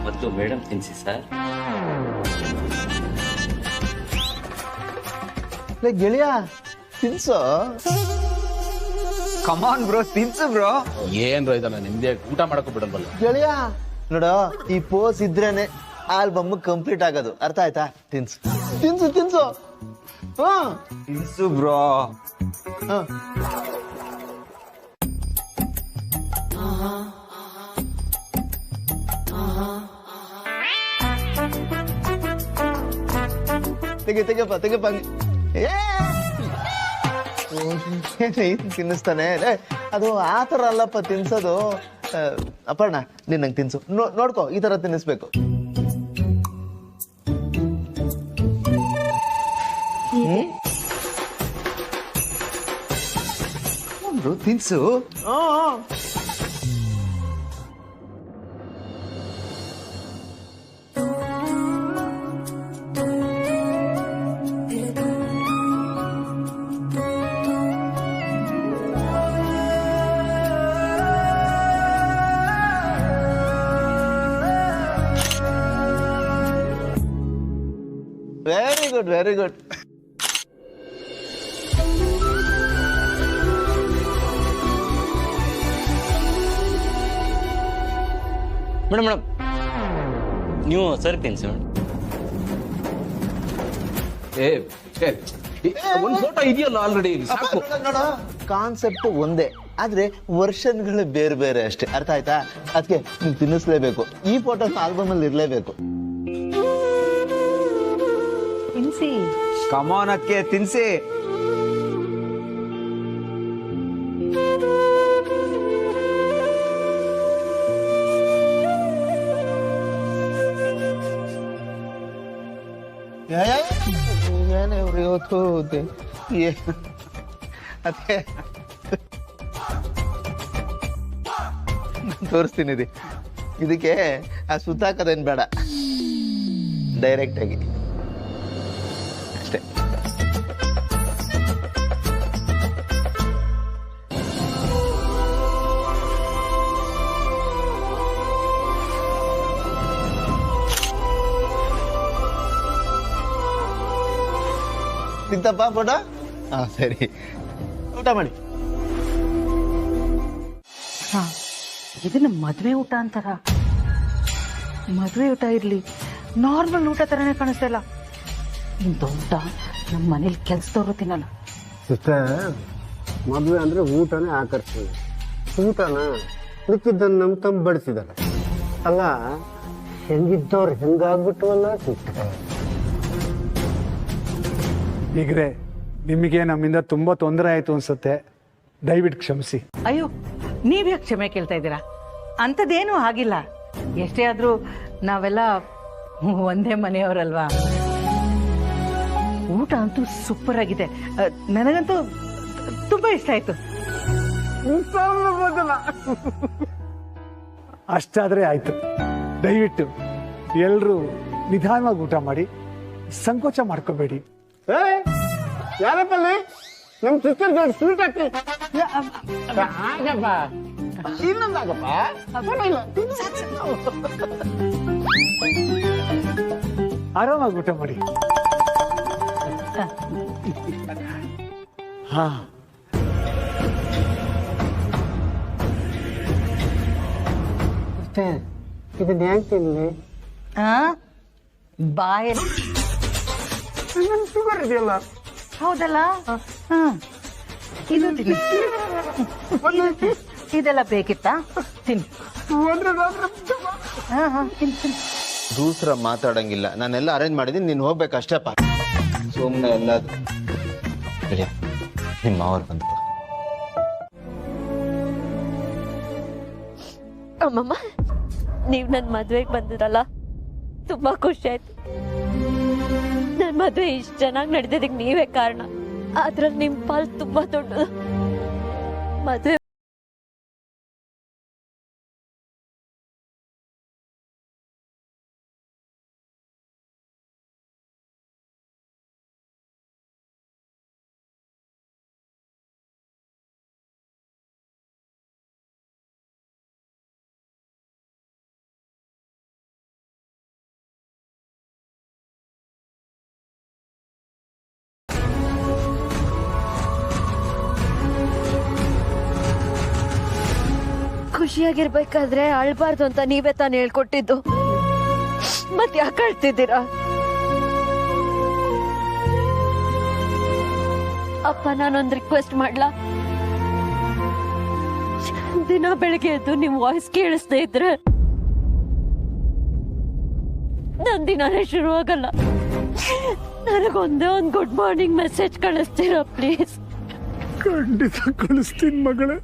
ಮೊದಲು madam ತಿನ್ಸಿ sir. ಗೆಳೆಯ ತಿನ್ಸೋ. ಕಮಾನ್ bro, ತಿನ್ಸು bro. ಏನ್ರ ಇದನ್ನ ನಿಮ್ದೇ ಊಟ ಮಾಡಕ್ಕೂ ಬಿಡಲ್ವಲ್ಲ ಗೆಳೆಯ ನೋಡೋ, ಈ ಪೋಸ್ ಇದ್ರೇನೆ ಆಲ್ಬಮ್ ಕಂಪ್ಲೀಟ್ ಆಗೋದು, ಅರ್ಥ ಆಯ್ತಾ? ತಿನ್ಸು ತಿನ್ಸು ತಿನ್ಸು. ಹಾ ತಿನ್ಸು ಬ್ರೋ. ಹಾ ತೆಗಪ್ಪ ತಿನ್ನಿಸ್ತಾನೆ. ಅದು ಆ ಥರ ಅಲ್ಲಪ್ಪ ತಿನ್ಸೋದು. ಅಪರ್ಣ, ನೀನ್ ನಂಗೆ ತಿನ್ಸು. ನೋಡ್ಕೋ, ಈ ತರ ತಿನ್ನಿಸ್ಬೇಕು. ತಿನ್ಸು. Very good, very good. Madam ನೀವು ಸರಿ ತಿನ್ಸಿ ಮೇಡಮ್. ಒಂದ್ ಫೋಟೋ ಇದೆಯಲ್ಲ ಆಲ್ರೆಡಿ, ಸಾಕು. ನೋಡ, ಕಾನ್ಸೆಪ್ಟ್ ಒಂದೇ, ಆದ್ರೆ ವರ್ಷನ್ಗಳು ಬೇರೆ ಬೇರೆ ಅಷ್ಟೇ, ಅರ್ಥ ಆಯ್ತಾ? ಅದಕ್ಕೆ ನೀವು ತಿನ್ನಿಸ್ಲೇಬೇಕು. ಈ ಫೋಟೋ ಆಲ್ಬಮ್ ಅಲ್ಲಿ ಇರ್ಲೇಬೇಕು. ತಿನ್ಸಿ. ಕಮಾನ್ ಅಕ್ಕೆ, ತಿನ್ಸಿ. ಏನೇ ಇವ್ರು ಇವತ್ತು ಅದಕ್ಕೆ ತೋರಿಸ್ತೀನಿ. ಇದಕ್ಕೆ ಆ ಸುತ್ತಾಕದೇನು ಬೇಡ, ಡೈರೆಕ್ಟ್ ಆಗಿ ಅಷ್ಟೇ. ಸಿಗ್ತಪ್ಪ ಫೋಟೋ? ಹಾ ಸರಿ, ಊಟ ಮಾಡಿ. ಹಾ, ಇದನ್ನ ಮದ್ವೆ ಊಟ ಅಂತಾರ. ಮದ್ವೆ ಊಟ ಇರ್ಲಿ, ನಾರ್ಮಲ್ ಊಟ ತರನೇ ಕಾಣಿಸ್ತಾ ಇಲ್ಲ. ಇಂಥ ಊಟ ನಮ್ಮ ಮನೇಲಿ ಕೆಲ್ಸದವ್ರು ತಿನ್ನಲ್ಲ. ಮದುವೆ ಅಂದ್ರೆ ಊಟನೇ ಆಕರ್ಷಣೆ. ಊಟನ ಮಿಕ್ಕಿದ್ದನ್ನು ನಮ್ಮ ತಮ್ಮ ಬಡಿಸಿದಾರೆ ಅಲ್ಲ, ಹೆಂಗಿದ್ದವ್ರು ಹೆಂಗಾಗ್ಬಿಟ್ಟವಲ್ಲ ಸಿಗ್ತಾರೆ. ಈಗ್ರೆ ನಿಮಗೆ ನಮ್ಮಿಂದ ತುಂಬಾ ತೊಂದರೆ ಆಯ್ತು ಅನ್ಸುತ್ತೆ, ದಯವಿಟ್ಟು ಕ್ಷಮಿಸಿ. ಅಯ್ಯೋ, ನೀವ್ಯಾಕೆ ಕ್ಷಮೆ ಕೇಳ್ತಾ ಇದ್ದೀರಾ? ಅಂಥದ್ದೇನೂ ಆಗಿಲ್ಲ. ಎಷ್ಟೇ ಆದ್ರೂ ನಾವೆಲ್ಲ ಒಂದೇ ಮನೆಯವರಲ್ವಾ. ಊಟ ಅಂತೂ ಸೂಪರ್ ಆಗಿದೆ. ನನಗಂತೂ ತುಂಬಾ ಇಷ್ಟ ಆಯ್ತು. ಅಷ್ಟಾದ್ರೆ ಆಯ್ತು. ದಯವಿಟ್ಟು ಎಲ್ರೂ ನಿಧಾನವಾಗಿ ಊಟ ಮಾಡಿ, ಸಂಕೋಚ ಮಾಡ್ಕೋಬೇಡಿ. ಯಾರಪ್ಪಲ್ಲಿ ನಮ್ ಸಿಸ್ಟರ್ ಸ್ವೀಟ್ ಹಾಕಿ ಇನ್ನೊಂದಾಗಪ್ಪ. ಆರಾಮಾಗಿ ಊಟ ಮಾಡಿ. ಹಾ, ಇದನ್ನ ಹೆಂಗ್ ತಿನ್ಲಿ? ಬಾಯಲ್ಲಿ ಶುಗರ್ ಇದೆಯಲ್ಲ. ಹೌದಲ್ಲ? ಇದು ತಿನ್ನಿ. ಇದೆಲ್ಲ ಬೇಕಿತ್ತಾ? ತಿನ್ನಿ. ತಿನ್ನಿ. ದೂಸರ ಮಾತಾಡಂಗಿಲ್ಲ, ನಾನೆಲ್ಲ ಅರೇಂಜ್ ಮಾಡಿದೀನಿ, ನೀನ್ ಹೋಗ್ಬೇಕಷ್ಟಪ್ಪ. ಸುಮ್ಮನೆ ಎಲ್ಲ ನಿಮ್ಮ ಅವ್ರು ಬಂದ್ರು. ಅಮ್ಮಮ್ಮ, ನೀವ್ ನನ್ ಮದ್ವೆಗೆ ಬಂದಿರಲ್ಲ, ತುಂಬಾ ಖುಷಿ ಆಯ್ತು. ನನ್ ಮದ್ವೆ ಇಷ್ಟ ಚೆನ್ನಾಗಿ ನಡೆದಿದ್ದಕ್ಕೆ ನೀವೇ ಕಾರಣ. ಅದ್ರಲ್ಲಿ ನಿಮ್ ಪಾಲ್ ತುಂಬಾ ದೊಡ್ಡದು. ಮದ್ವೆ ಖುಷಿಯಾಗಿರ್ಬೇಕಾದ್ರೆ ಅಳ್ಬಾರ್ದು ಅಂತ ನೀವೇ ತಾನು ಹೇಳ್ಕೊಟ್ಟಿದ್ದು. ಮತ್ ಯಾಕೆ ಅಳ್ತಿದ್ದೀರಾ? ಅಪ್ಪ, ನಾನೊಂದು ರಿಕ್ವೆಸ್ಟ್ ಮಾಡ್ಲಾ? ದಿನ ಬೆಳಗ್ಗೆ ಎದ್ದು ನಿಮ್ ವಾಯ್ಸ್ ಕೇಳಿಸ್ದೇ ಇದ್ರೆ ನನ್ ದಿನಾನೇ ಶುರು ಆಗಲ್ಲ. ನನಗೊಂದೇ ಒಂದು ಗುಡ್ ಮಾರ್ನಿಂಗ್ ಮೆಸೇಜ್ ಕಳಿಸ್ತೀರಾ ಪ್ಲೀಸ್? ಖಂಡಿತ ಕಳಿಸ್ತೀನಿ ಮಗಳೇ.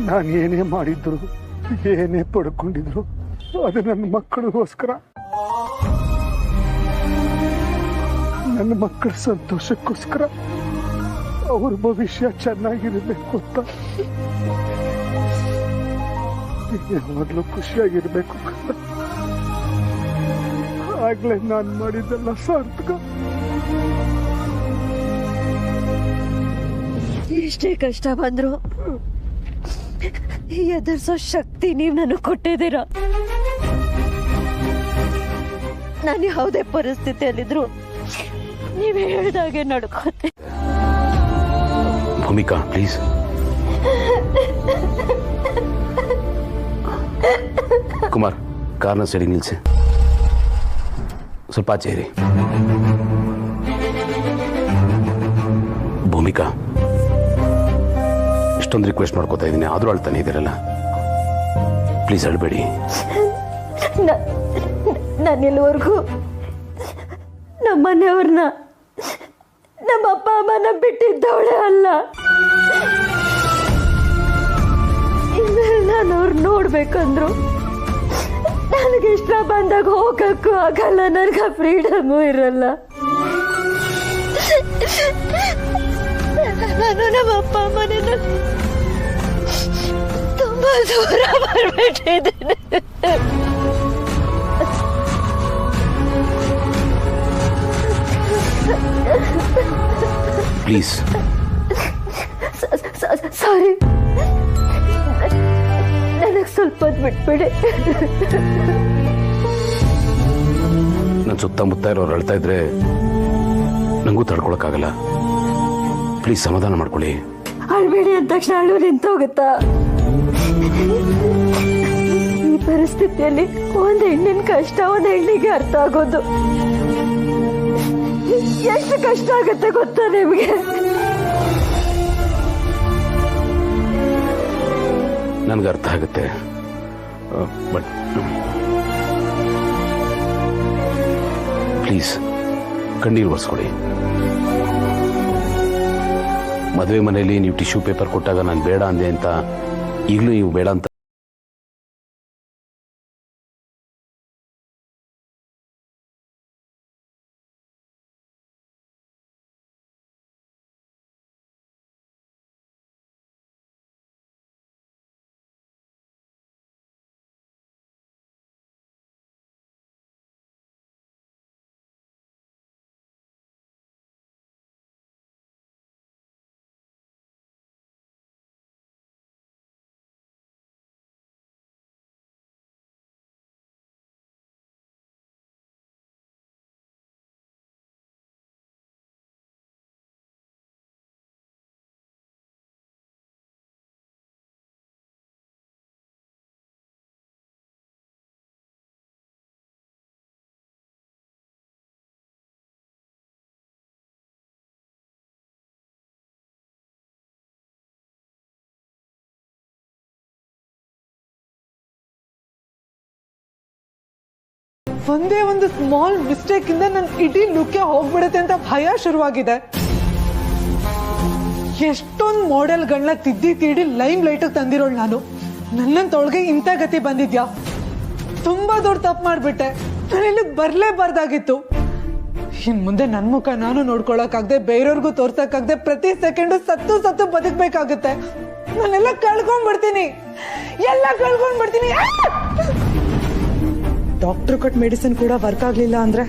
ನಾನು ಏನೇ ಮಾಡಿದ್ರು, ಏನೇ ಪಡ್ಕೊಂಡಿದ್ರು, ಅದು ನನ್ನ ಮಕ್ಕಳಿಗೋಸ್ಕರ, ನನ್ನ ಮಕ್ಕಳ ಸಂತೋಷಕ್ಕೋಸ್ಕರ, ಅವ್ರ ಭವಿಷ್ಯ ಚೆನ್ನಾಗಿರ್ಬೇಕು ಅಂತ, ಯಾವಾಗಲೂ ಖುಷಿಯಾಗಿರ್ಬೇಕು. ಆಗ್ಲೇ ನಾನು ಮಾಡಿದ್ದೆಲ್ಲ ಸಾರ್ಥಕ. ಎಷ್ಟೇ ಕಷ್ಟ ಬಂದ್ರು ಎದುರಿಸೋ ಶಕ್ತಿ ನೀವ್ ನನಗೆ ಕೊಟ್ಟಿದ್ದೀರ. ನಾನು ಯಾವುದೇ ಪರಿಸ್ಥಿತಿಯಲ್ಲಿದ್ರು ನೀವ್ ಹೇಳ್ದಾಗೆ ನಡ್ಕೋತೆ. ಭೂಮಿಕಾ ಪ್ಲೀಸ್. ಕುಮಾರ್, ಕಾರ್ನ ಸೈಡಿಗೆ ನಿಲ್ಸಿ. ಸ್ವಲ್ಪ ಆಚೆ ಇರಿ. ಭೂಮಿಕಾ, ಇಷ್ಟೊಂದು ರಿಕ್ವೆಸ್ಟ್ ಮಾಡ್ಕೋತಾ ಇದ್ದೀನಿ, ಆದರೂ ಅಳ್ತಾನೆ ಇದ್ದೀರಲ್ಲ. ಪ್ಲೀಸ್ ಅಳ್ಬೇಡಿ. ನಾನು ಇಲ್ಲಿವರೆಗೂ ನಮ್ಮ ಮನೆಯವ್ರನ್ನ, ನಮ್ಮ ಅಪ್ಪ ಅಮ್ಮನ ಬಿಟ್ಟಿದ್ದವಳೆ ಅಲ್ಲ. ಇನ್ಮೇಲೆ ನಾನು ಅವ್ರು ನೋಡ್ಬೇಕಂದ್ರು ನನಗೆ ಇಷ್ಟ ಬಂದಾಗ ಹೋಗಕ್ಕೂ ಆಗಲ್ಲ, ನನಗೆ ಫ್ರೀಡಮು ಇರಲ್ಲ. ನಾನು ನಮ್ಮ ಅಪ್ಪ ಅಮ್ಮನ ತುಂಬಾ ದೂರ ಮಾಡ್ಬಿಟ್ಟಿದ್ದೇನೆ. ಪ್ಲೀಸ್. ಸಾರಿ, ನನಗೆ ಸ್ವಲ್ಪ ಹೊತ್ತು ಬಿಟ್ಬಿಡಿ. ನನ್ನ ಸುತ್ತಮುತ್ತ ಇರೋರು ಅಳ್ತಾ ಇದ್ರೆ ನನಗೂ ತಡ್ಕೊಳಕ್ಕಾಗಲ್ಲ. ಪ್ಲೀಸ್ ಸಮಾಧಾನ ಮಾಡ್ಕೊಳ್ಳಿ. ಅಳ್ಬೇಡಿ ಅಂದ ತಕ್ಷಣ ಅಳು ನಿಂತೋಗುತ್ತಾ? ಈ ಪರಿಸ್ಥಿತಿಯಲ್ಲಿ ಒಂದು ಹೆಣ್ಣಿನ ಕಷ್ಟ ಒಂದು ಹೆಣ್ಣಿಗೆ ಅರ್ಥ ಆಗೋದು ಎಷ್ಟು ಕಷ್ಟ ಆಗುತ್ತೆ ಗೊತ್ತಾ ನಿಮಗೆ? ನನ್ಗೆ ಅರ್ಥ ಆಗುತ್ತೆ, ಬಟ್ ಪ್ಲೀಸ್ ಕಣ್ಣೀರು ಒರೆಸ್ಕೊಡಿ. ಮದುವೆ ಮನೆಯಲ್ಲಿ ನೀವು ಟಿಶ್ಯೂ ಪೇಪರ್ ಕೊಟ್ಟಾಗ ನಾನು ಬೇಡ ಅಂದೆ ಅಂತ ಈಗಲೂ ನೀವು ಬೇಡ ಅಂತ ಒಂದೇ ಒಂದು ಸ್ಮಾಲ್ ಮಿಸ್ಟೇಕ್ ಇಂದ ನನ್ನ ಇಡೀ ಲುಕ್ಕೆ ಹೋಗ್ಬಿಡುತ್ತೆ ಅಂತ ಭಯ ಶುರುವಾಗಿದೆ. ಎಷ್ಟೊಂದು ಮಾಡೆಲ್ಗಳನ್ನ ತಿದ್ದಿ ತೀಡಿ ಲೈಮ್ ಲೈಟ್ ತಂದಿರೋಳು ನಾನು. ನನ್ನಂತೊಳಗೆ ಇಂಥ ಗತಿ ಬಂದಿದ್ಯಾ? ತುಂಬಾ ದೊಡ್ಡ ತಪ್ಪು ಮಾಡ್ಬಿಟ್ಟೆ. ನಾನು ಇಲ್ಲಿಗೆ ಬರ್ಲೇಬಾರ್ದಾಗಿತ್ತು. ಇನ್ ಮುಂದೆ ನನ್ನ ಮುಖ ನಾನು ನೋಡ್ಕೊಳಕ್ಕಾಗದೆ, ಬೇರೆಯವ್ರಿಗೂ ತೋರ್ಸಕ್ಕಾಗದೆ, ಪ್ರತಿ ಸೆಕೆಂಡು ಸತ್ತು ಸತ್ತು ಬದುಕ್ಬೇಕಾಗುತ್ತೆ. ನಾನೆಲ್ಲ ಕಳ್ಕೊಂಡ್ಬಿಡ್ತೀನಿ, ಎಲ್ಲ ಕಳ್ಕೊಂಡ್ಬಿಡ್ತೀನಿ. ಡಾಕ್ಟರ್ ಕೊಟ್ಟ ಮೆಡಿಸಿನ್ ಕೂಡ ವರ್ಕ್ ಆಗ್ಲಿಲ್ಲ ಅಂದ್ರೆ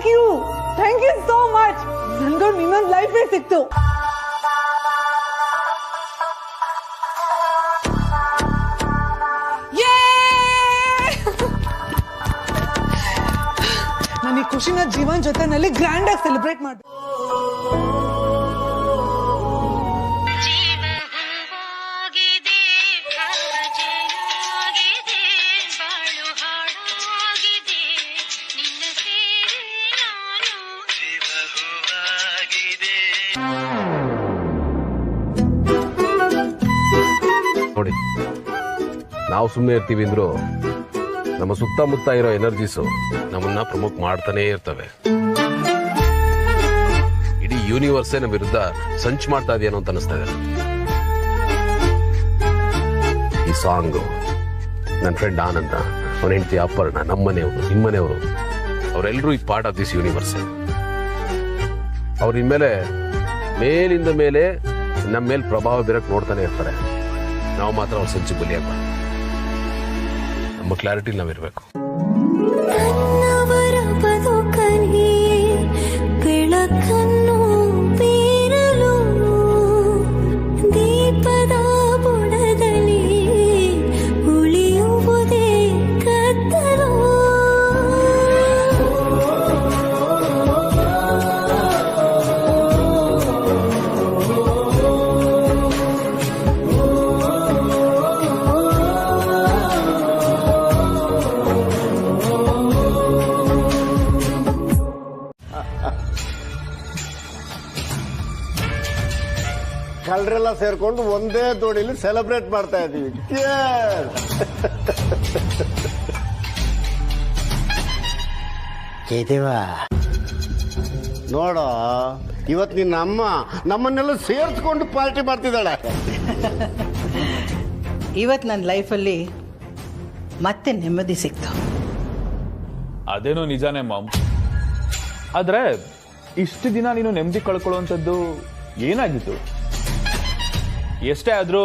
ಥ್ಯಾಂಕ್ ಯು ಸೋ ಮಚ್. ನನ್ಗೊಂದು ಇನ್ನೊಂದು ಲೈಫೇ ಸಿಕ್ತು. ನಾನು ಈ ಖುಷಿನ ಜೀವನ್ ಜೊತೆನಲ್ಲಿ ಗ್ರ್ಯಾಂಡ್ ಆಗಿ ಸೆಲೆಬ್ರೇಟ್ ಮಾಡ್ಬೇಕು. ನೋಡಿ, ನಾವು ಸುಮ್ಮನೆ ಇರ್ತೀವಿ ಅಂದ್ರು ನಮ್ಮ ಸುತ್ತಮುತ್ತ ಇರೋ ಎನರ್ಜೀಸು ನಮ್ಮನ್ನ ಪ್ರಮೋಟ್ ಮಾಡ್ತಾನೆ ಇರ್ತವೆ. ಇಡೀ ಯೂನಿವರ್ಸೇ ನಮ್ಮ ವಿರುದ್ಧ ಸಂಚು ಮಾಡ್ತಾ ಇದೆಯೇನೋ ಅಂತ ಅನಿಸ್ತಾ ಇದೆ. ಈ ಸಾಂಗು ನನ್ನ ಫ್ರೆಂಡ್ ಆನಂದ, ಅವನ ಹೆಂಡತಿ ಅಪರ್ಣ, ನಮ್ಮನೆಯವರು, ನಿಮ್ಮನೆಯವರು, ಅವರೆಲ್ಲರೂ ಈ ಪಾರ್ಟ್ ಆಫ್ ದಿಸ್ ಯೂನಿವರ್ಸ್. ಅವ್ರ ಇನ್ಮೇಲೆ ಮೇಲಿಂದ ಮೇಲೆ ನಮ್ಮ ಮೇಲೆ ಪ್ರಭಾವ ಬೀರಕ್ಕೆ ನೋಡ್ತಾನೆ ಇರ್ತಾರೆ. ನಾವು ಮಾತ್ರ ಅವ್ರ ಸಂಚು ಬಲಿಯಾಗಬಾರ್ದು. ನಮ್ಮ ಕ್ಲಾರಿಟಿ ನಾವಿರ್ಬೇಕು. ಬೆಳಕನ್ನು ಬೀರಲು ದೀಪದ ಬುಡದಲ್ಲಿ ಉಳಿಯುವುದೇ ಕತ್ತಲು. ಕಳ್ಳರೆಲ್ಲ ಸೇರ್ಕೊಂಡು ಒಂದೇ ದೋಣಿಲಿ ಸೆಲೆಬ್ರೇಟ್ ಮಾಡ್ತಾ ಇದೀವಿ. ಕೇದೇವ ನೋಡೋ, ಇವತ್ತು ನಿನ್ನ ಅಮ್ಮ ನಮ್ಮನ್ನೆಲ್ಲ ಸೇರಿಸ್ಕೊಂಡು ಪಾರ್ಟಿ ಮಾಡ್ತಿದ್ದಾಳೆ. ಇವತ್ತು ನನ್ನ ಲೈಫಲ್ಲಿ ಮತ್ತೆ ನೆಮ್ಮದಿ ಸಿಕ್ತು. ಅದೇನೋ ನಿಜಾನೇ ಮಾಮ್. ಆದ್ರೆ ಇಷ್ಟು ದಿನ ನೀನು ನೆಮ್ಮದಿ ಕಳ್ಕೊಳ್ಳುವಂಥದ್ದು ಏನಾಗಿತ್ತು? ಎಷ್ಟೇ ಆದ್ರೂ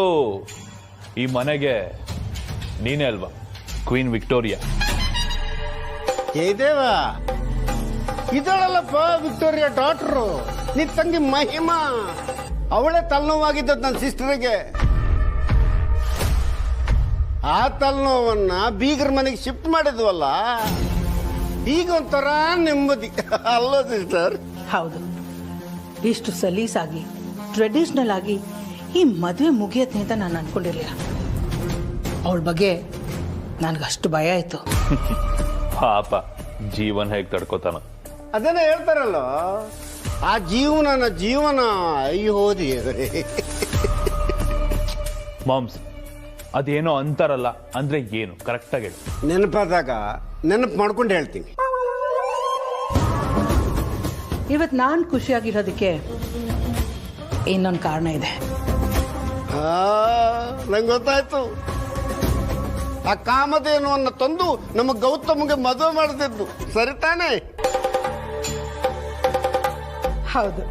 ಈ ಮನೆಗೆ ನೀನೇ ಅಲ್ವಾ ಕ್ವೀನ್ ವಿಕ್ಟೋರಿಯಾ? ಕೇದೇವ ಇದಳಲ್ಲಪ್ಪ ವಿಕ್ಟೋರಿಯಾ ಡಾಕ್ಟ್ರು, ನಿನ್ ತಂಗಿ ಮಹಿಮಾ. ಅವಳೇ ತಲೆನೋವಾಗಿದ್ದದ್ದು ನನ್ನ ಸಿಸ್ಟರ್ಗೆ. ಆ ತಲೆನೋವನ್ನ ಬೀಗರ ಮನೆಗೆ ಶಿಫ್ಟ್ ಮಾಡಿದ್ವಲ್ಲ, ಈಗ ಒಂಥರ ನೆಮ್ಮದಿ ಅಲ್ಲ ಸಿಸ್ಟರ್? ಹೌದು, ಇಷ್ಟು ಸಲೀಸಾಗಿ ಟ್ರೆಡಿಷನಲ್ ಆಗಿ ಈ ಮದುವೆ ಮುಗಿಯತ್ತೆ ಅಂತ ನಾನು ಅನ್ಕೊಂಡಿರ್ಲಿಲ್ಲ. ಅವಳ ಬಗ್ಗೆ ನನಗಷ್ಟು ಭಯ ಆಯ್ತು. ಪಾಪ ಜೀವನ ಹೇಗೆ ತಡ್ಕೋತಾನ? ಅದನ್ನ ಹೇಳ್ತಾರಲ್ಲ, ಆ ಜೀವನ ಅಯ್ಯೋ ದೇವರೇ. ಮಾಮ್ಸ್, ಅದೇನೋ ಅಂತಾರಲ್ಲ, ಅಂದ್ರೆ ಏನು ಕರೆಕ್ಟ್ ಆಗಿ ಹೇಳು. ನೆನಪಾದಾಗ ನೆನಪು ಮಾಡ್ಕೊಂಡು ಹೇಳ್ತೀನಿ. ಇವತ್ತು ನಾನು ಖುಷಿಯಾಗಿರೋದಕ್ಕೆ ಇನ್ನೊಂದು ಕಾರಣ ಇದೆ. ನಂಗೆ ಗೊತ್ತಾಯ್ತು. ಆ ಕಾಮಧೇನುವನ್ನು ತಂದು ನಮ್ಮ ಗೌತಮ್ಗೆ ಮದುವೆ ಮಾಡ್ತಿದ್ದು ಸರಿ ತಾನೇ? ಹೌದು,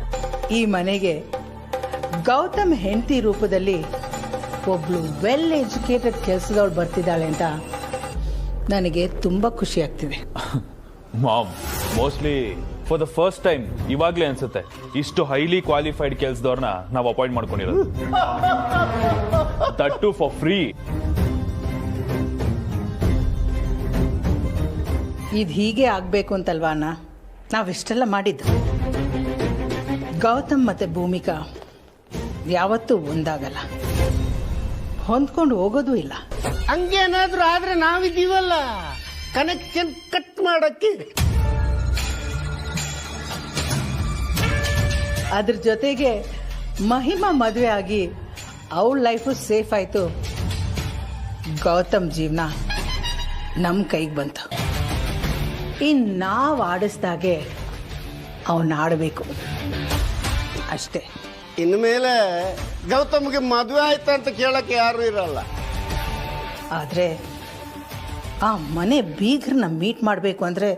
ಈ ಮನೆಗೆ ಗೌತಮ್ ಹೆಂಡತಿ ರೂಪದಲ್ಲಿ ಒಬ್ಳು ವೆಲ್ ಎಜುಕೇಟೆಡ್ ಕೆಲಸದವಳು ಬರ್ತಿದ್ದಾಳೆ ಅಂತ ನನಗೆ ತುಂಬಾ ಖುಷಿ ಆಗ್ತಿದೆ. Ma'am, mostly for the first time ಇವಾಗ್ಲೇ ಅನ್ಸುತ್ತೆ ಇಷ್ಟು ಹೈಲಿ ಕ್ವಾಲಿಫೈಡ್ ಕೆಲಸದವ್ರನ್ನ ನಾವು ಅಪಾಯಿಂಟ್ ಮಾಡ್ಕೊಂಡಿರೋದು. That too for free. ಇದು ಹೀಗೆ ಆಗ್ಬೇಕು ಅಂತಲ್ವಾ ಅಣ್ಣ ನಾವಿಷ್ಟೆಲ್ಲ ಮಾಡಿದ್ದು. ಗೌತಮ್ ಮತ್ತೆ ಭೂಮಿಕಾ ಯಾವತ್ತೂ ಒಂದಾಗಲ್ಲ, ಹೊಂದ್ಕೊಂಡು ಹೋಗೋದು ಇಲ್ಲ. ಹಂಗೇನಾದ್ರೂ ಆದ್ರೆ ನಾವಿದ್ದೀವಲ್ಲ ಕನೆಕ್ಷನ್ ಕಟ್ ಮಾಡಕ್ಕೆ. ಅದ್ರ ಜೊತೆಗೆ ಮಹಿಮಾ ಮದುವೆ ಆಗಿ ಅವಳ ಲೈಫು ಸೇಫ್ ಆಯ್ತು. ಗೌತಮ್ ಜೀವನ ನಮ್ಮ ಕೈಗೆ ಬಂತು. ಇನ್ನು ನಾವು ಆಡಿಸ್ದಾಗೆ ಅವನ್ನ ಆಡಬೇಕು ಅಷ್ಟೇ. ಇನ್ಮೇಲೆ ಗೌತಮ್ಗೆ ಮದುವೆ ಆಯ್ತಾ ಅಂತ ಕೇಳಕ್ಕೆ ಯಾರು ಇರಲ್ಲ. ಆದ್ರೆ ಆ ಮನೆ ಬೀಗ್ರನ್ನ ಮೀಟ್ ಮಾಡಬೇಕು ಅಂದ್ರೆ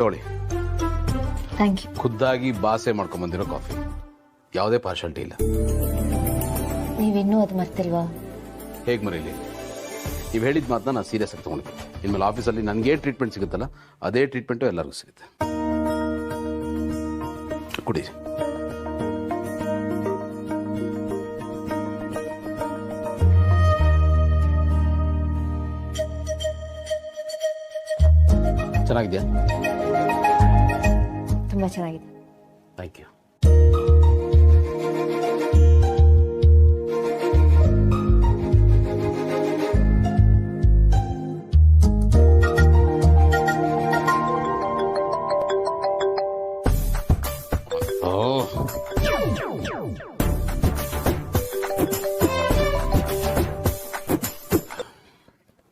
ನೋಡಿ, ಥ್ಯಾಂಕ್ ಯು. ಖುದ್ದಾಗಿ ಬಾಸೆ ಮಾಡ್ಕೊಂಡ್ ಬಂದಿರೋ ಕಾಫಿ, ಯಾವುದೇ ಪಾರ್ಶಾಲಿಟಿ ಇಲ್ಲ. ನೀವಿನ್ನೂ ಅದು ಮರ್ತಿಲ್ವಾ? ಹೇಗ್ ಮರೀಲಿ? ನೀವು ಹೇಳಿದ ಮಾತನ್ನ ನಾನು ಸೀರಿಯಸ್ ಆಗಿ ತೊಗೊಂಡಿದ್ದೆ. ಇನ್ಮೇಲೆ ಆಫೀಸಲ್ಲಿ ನನಗೆ ಟ್ರೀಟ್ಮೆಂಟ್ ಸಿಗುತ್ತಲ್ಲ ಅದೇ ಟ್ರೀಟ್ಮೆಂಟು ಎಲ್ಲರಿಗೂ ಸಿಗುತ್ತೆ. ಕುಡಿ. ಚೆನ್ನಾಗಿದೆಯಾ? ತುಂಬಾ ಚೆನ್ನಾಗಿದೆ. Thank you.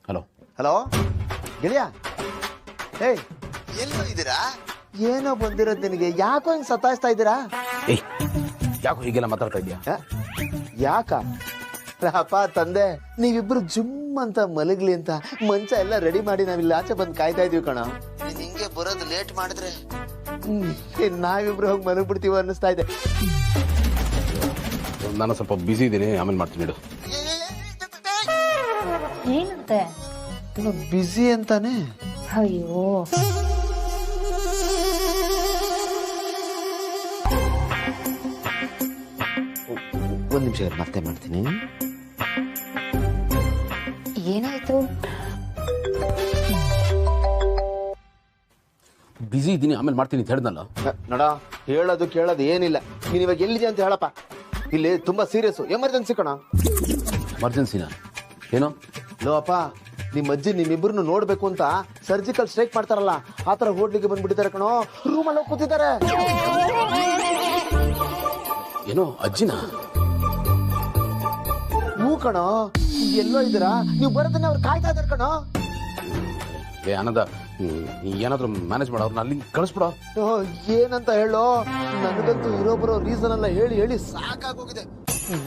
ಹಲೋ ಹಲೋ ಗೆಳೆಯ, ಏಯ್ ಎಲ್ಲೋ ಇದ್ದೀರಾ? ಏನೋ ಬಂದಿರೋದು ನಿನಗೆ, ಯಾಕೋ ಹಿಂಗೆ ಸತಾಯಿಸ್ತಾ ಇದ್ದೀರಾ? ಏಯ್ ಯಾಕೋ ಹೀಗೆಲ್ಲ ಮಾತಾಡ್ತಾ ಇದೆಯಾ? ಯಾಕ ಅಪ್ಪ ತಂದೆ ನೀವಿಬ್ರು ಜುಮ್ ಅಂತ ಮಲಗ್ಲಿ ಅಂತ ಮಂಚ ಎಲ್ಲ ರೆಡಿ ಮಾಡಿ ನಾವಿಲ್ಲಿ ಆಚೆ ಬಂದು ಕಾಯ್ತಾ ಇದೀವಿ ಕಣ. ನೀನ್ ಹಿಂಗೆ ಬರೋದು ಲೇಟ್ ಮಾಡಿದ್ರೆ ನಾವಿಬ್ರು ಹೋಗಿ ಮಲಗ್ಬಿಡ್ತೀವಿ ಅನ್ನಿಸ್ತಾ ಇದೆ. ನಾನು ಸ್ವಲ್ಪ ಬ್ಯುಸಿ ಇದ್ದೀನಿ, ಆಮೇಲೆ ಮಾಡ್ತೀನಿ ಇಡು. ಏನಂತೆ? ಬ್ಯುಸಿ ಅಂತಾನೆ. ಅಯ್ಯೋ ಒಂದ್ ನಿಮಿಷ ಮತ್ತೆ ಮಾಡ್ತೀನಿ. ಏನಾಯ್ತು? ಬ್ಯುಸಿ ಇದ್ದೀನಿ, ಆಮೇಲೆ ಮಾಡ್ತೀನಿ ಅಂತ ಹೇಳ್ದಲ್ಲ. ನೋಡ, ಹೇಳೋದು ಕೇಳೋದು ಏನಿಲ್ಲ. ನೀನ್ ಇವಾಗ ಎಲ್ಲಿದೆ ಅಂತ ಹೇಳಪ್ಪ. ಇಲ್ಲಿ ತುಂಬಾ ಸೀರಿಯಸ್ ಎಮರ್ಜೆನ್ಸಿ ಕಣ. ಎಮರ್ಜೆನ್ಸಿನಾ? ಏನೋ? ಲೋ ಅಪ್ಪ, ನಿಮ್ ಅಜ್ಜಿ ನಿಮ್ಮಿಬ್ರು ನೋಡ್ಬೇಕು ಅಂತ ಸರ್ಜಿಕಲ್ ಸ್ಟ್ರೈಕ್ ಮಾಡ್ತಾರಲ್ಲ, ಆತರ ಹೋಟ್ಲಿಗೆ ಬಂದ್ಬಿಟ್ಟಿದ್ದಾರೆ ಕಣೋ. ರೂಮಲ್ಲಿ ಹೋಗಿ ಕೂತಿದ್ದಾರೆ. ಏನೋ ಅಜ್ಜಿನ? ಹೂ ಕಣೋ, ಎಲ್ಲೋ ಇದ್ದೀರಾ? ನೀವು ಬರೋದನ್ನ ಅವ್ರು ಕಾಯ್ತಾ ಇದಾರೆ ಕಣೋ. ಏ ಆನಂದ, ಏನಾದ್ರೂ ಮ್ಯಾನೇಜ್ ಮಾಡೋ, ಅವ್ರನ್ನ ಅಲ್ಲಿ ಕಳಿಸ್ಬಿಡೋ. ಏನಂತ ಹೇಳೋ, ನನಗಂತೂ ಇರೋ ಬರೋ ರೀಸನ್ ಎಲ್ಲ ಹೇಳಿ ಹೇಳಿ ಸಾಕಾಗೋಗಿದೆ.